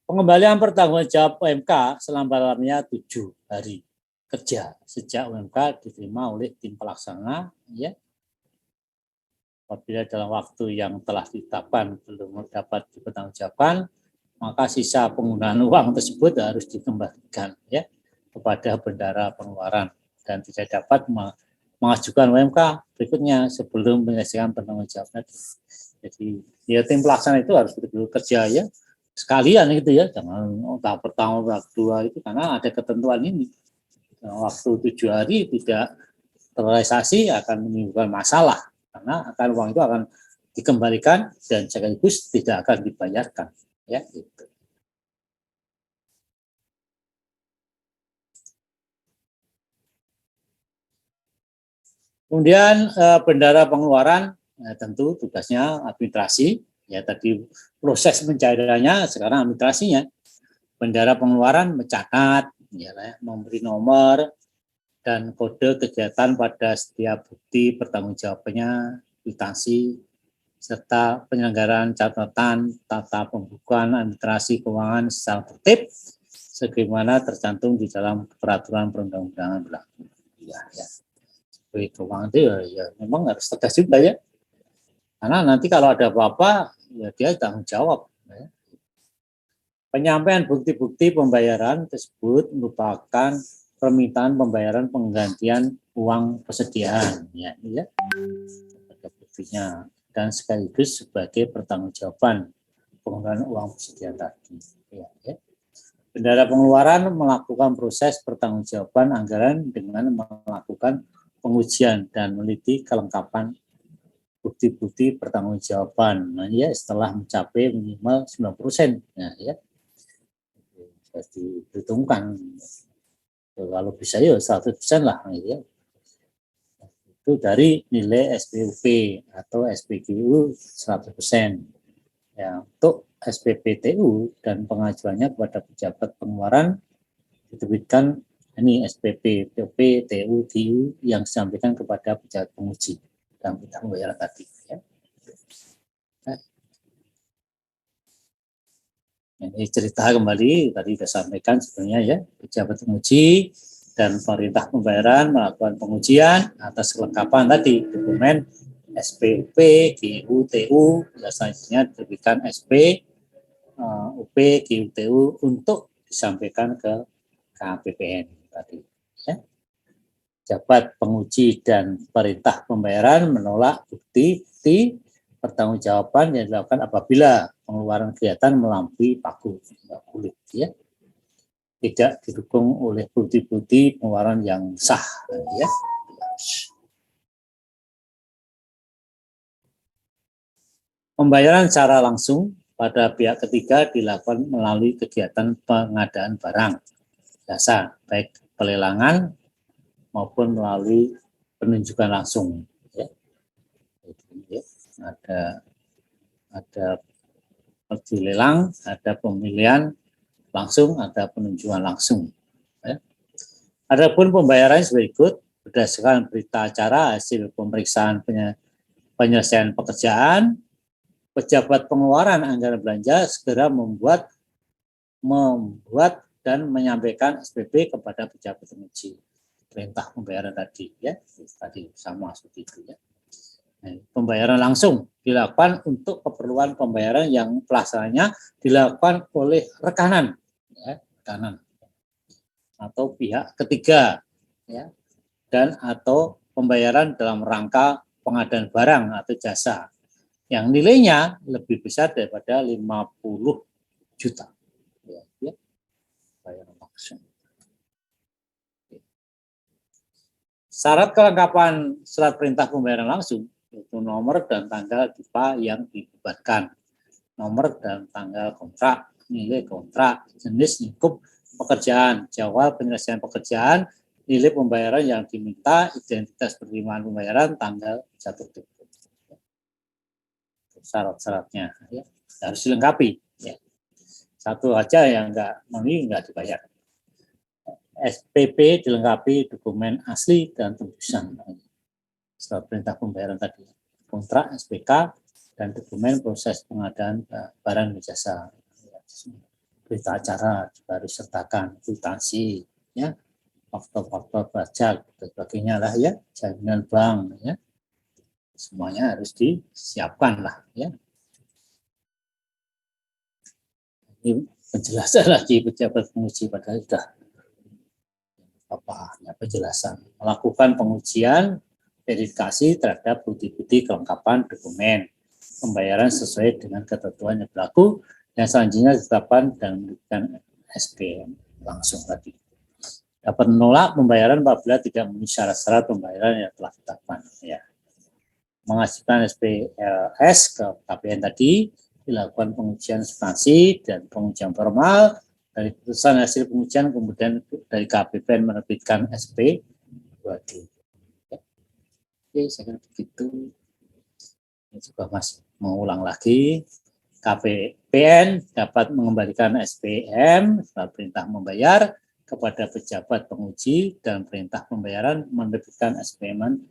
Pengembalian pertanggungjawab UMK selama-lamanya 7 hari kerja sejak UMK diterima oleh tim pelaksana, ya. Apabila dalam waktu yang telah ditetapkan belum dapat dipertanggungjawabkan, maka sisa penggunaan uang tersebut harus dikembalikan, ya, kepada bendara pengeluaran dan tidak dapat mengajukan UMK berikutnya sebelum menyelesaikan pertanggungjawaban. Jadi ya tim pelaksana itu harus betul-betul kerja, ya, sekalian gitu, ya, jangan tahap pertama tahap kedua itu, karena ada ketentuan ini. Waktu 7 hari tidak terrealisasi akan menimbulkan masalah, karena akan uang itu akan dikembalikan dan sekaligus tidak akan dibayarkan, ya, gitu. Kemudian bendara pengeluaran tentu tugasnya administrasi, ya, tadi proses pencairannya, sekarang administrasinya. Bendara pengeluaran mencatat, ya, memberi nomor dan kode kegiatan pada setiap bukti pertanggungjawabannya, kwitansi, serta penyelenggaraan catatan tata pembukuan administrasi keuangan secara tertib sebagaimana tercantum di dalam peraturan perundang-undangan berlaku. Ya, ya. Keuangan itu ya memang harus tegas juga, ya. Karena nanti kalau ada apa-apa, ya dia tanggung jawab. Ya. Penyampaian bukti-bukti pembayaran tersebut merupakan permintaan pembayaran penggantian uang persediaan, ya, ya. Ada buktinya, dan sekaligus sebagai pertanggungjawaban penggunaan uang persediaan tadi, ya, ya. Bendara pengeluaran melakukan proses pertanggungjawaban anggaran dengan melakukan pengujian dan meneliti kelengkapan bukti-bukti pertanggungjawaban. Nah, ya, setelah mencapai minimal 90%, nah, ya, harus diperhitungkan. Kalau bisa ya 100% lah, ya. Itu dari nilai SPUP atau SPGU 100%. Ya, untuk SPPTU dan pengajuannya kepada pejabat pengeluaran diterbitkan ini SPP, POP, TU, GU yang disampaikan kepada pejabat penguji dan bidang pembayaran tadi, ya. Ini cerita kembali tadi sudah sampaikan sebenarnya, ya, pejabat penguji dan pemerintah pembayaran melakukan pengujian atas kelengkapan tadi dokumen SPUP, GU, TU, dan selanjutnya diterbitkan SP, UP, GU, TU untuk disampaikan ke KPPN tadi, ya. Jabat penguji dan perintah pembayaran menolak bukti pertanggungjawaban yang dilakukan apabila pengeluaran kegiatan melampaui pagu, kulit, ya, tidak didukung oleh bukti-bukti pengeluaran yang sah, ya. Pembayaran secara langsung pada pihak ketiga dilakukan melalui kegiatan pengadaan barang, jasa, baik pelelangan maupun melalui penunjukan langsung. Ya. Ada lelang, ada pemilihan langsung, ada penunjukan langsung. Ya. Adapun pembayaran berikut berdasarkan berita acara hasil pemeriksaan penyelesaian pekerjaan, pejabat pengeluaran anggaran belanja segera membuat dan menyampaikan SPP kepada pejabat penguji perintah pembayaran tadi, ya tadi sama seperti itu, ya. Nah, pembayaran langsung dilakukan untuk keperluan pembayaran yang pelaksananya dilakukan oleh rekanan, ya, rekanan atau pihak ketiga, ya, dan atau pembayaran dalam rangka pengadaan barang atau jasa yang nilainya lebih besar daripada 50 juta. Ya, bayaran langsung. Syarat kelengkapan surat perintah pembayaran langsung yaitu nomor dan tanggal DIPA yang dibubarkan, nomor dan tanggal kontrak, nilai kontrak, jenis lingkup pekerjaan, jadwal penyelesaian pekerjaan, nilai pembayaran yang diminta, identitas penerimaan pembayaran, tanggal jatuh tempo. Syarat-syaratnya, ya, harus dilengkapi. Ya. Satu aja yang nggak dibayar. SPP dilengkapi dokumen asli dan tembusan. Surat perintah pembayaran tadi, kontrak, SPK, dan dokumen proses pengadaan barang dan jasa. Berita acara juga harus sertakan, kwitansi, ya, faktor-faktor pajak dan sebagainya lah, ya, jaminan bank, ya. Semuanya harus disiapkan lah, ya. Ini penjelasan lagi pejabat penguji padahal sudah penjelasan. Melakukan pengujian verifikasi terhadap bukti-bukti kelengkapan dokumen pembayaran sesuai dengan ketentuan yang berlaku yang selanjutnya ditetapkan dan memberikan SPM langsung tadi. Dapat menolak pembayaran apabila tidak memenuhi syarat-syarat pembayaran yang telah ditetapkan. Ya. Mengajukan SPLS ke KPN tadi, dilakukan pengujian substansi dan pengujian formal. Dari putusan hasil pengujian kemudian dari KPPN menerbitkan SP 2D. Oke, saya kira begitu. Ini juga masih mengulang lagi. KPPN dapat mengembalikan SPM surat perintah membayar kepada pejabat penguji dan perintah pembayaran menerbitkan SPM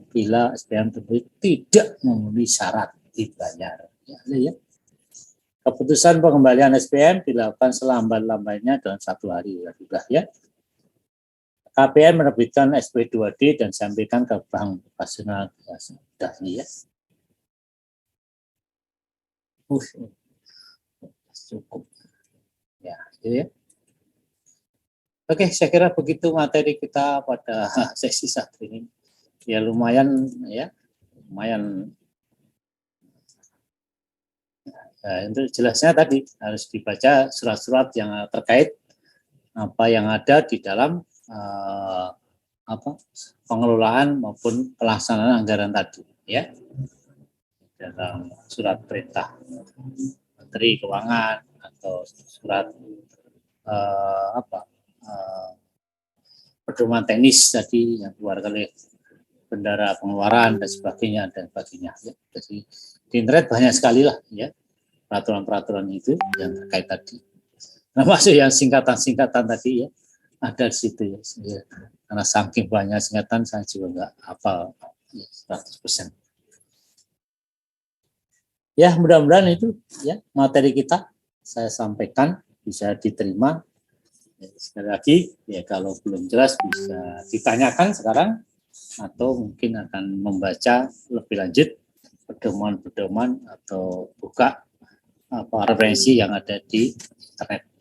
bila SPM tersebut tidak memenuhi syarat dibayar. Ya. Keputusan pengembalian SPM dilakukan selambat-lambatnya dalam 1 hari. Ya. KPN menerbitkan SP 2D dan disampaikan ke Bank Nasional. Sudah ini, ya. Cukup. Ya, gitu ya. Oke, saya kira begitu materi kita pada sesi 1 ini. Ya lumayan, ya. Lumayan. Nah, untuk jelasnya tadi harus dibaca surat-surat yang terkait apa yang ada di dalam pengelolaan maupun pelaksanaan anggaran tadi, ya, dalam surat perintah Menteri Keuangan atau surat pedoman teknis tadi yang keluar oleh bendara pengeluaran dan sebagainya Ya. Jadi di internet banyak sekali lah, ya, peraturan-peraturan itu yang terkait tadi. Nah, masuk yang singkatan-singkatan tadi, ya, ada di situ, ya. Karena saking banyak singkatan saya juga nggak hafal 100%. Ya, mudah-mudahan itu, ya, materi kita saya sampaikan bisa diterima. Ya, sekali lagi, ya, kalau belum jelas bisa ditanyakan sekarang atau mungkin akan membaca lebih lanjut pedoman-pedoman atau buka referensi yang ada di internet.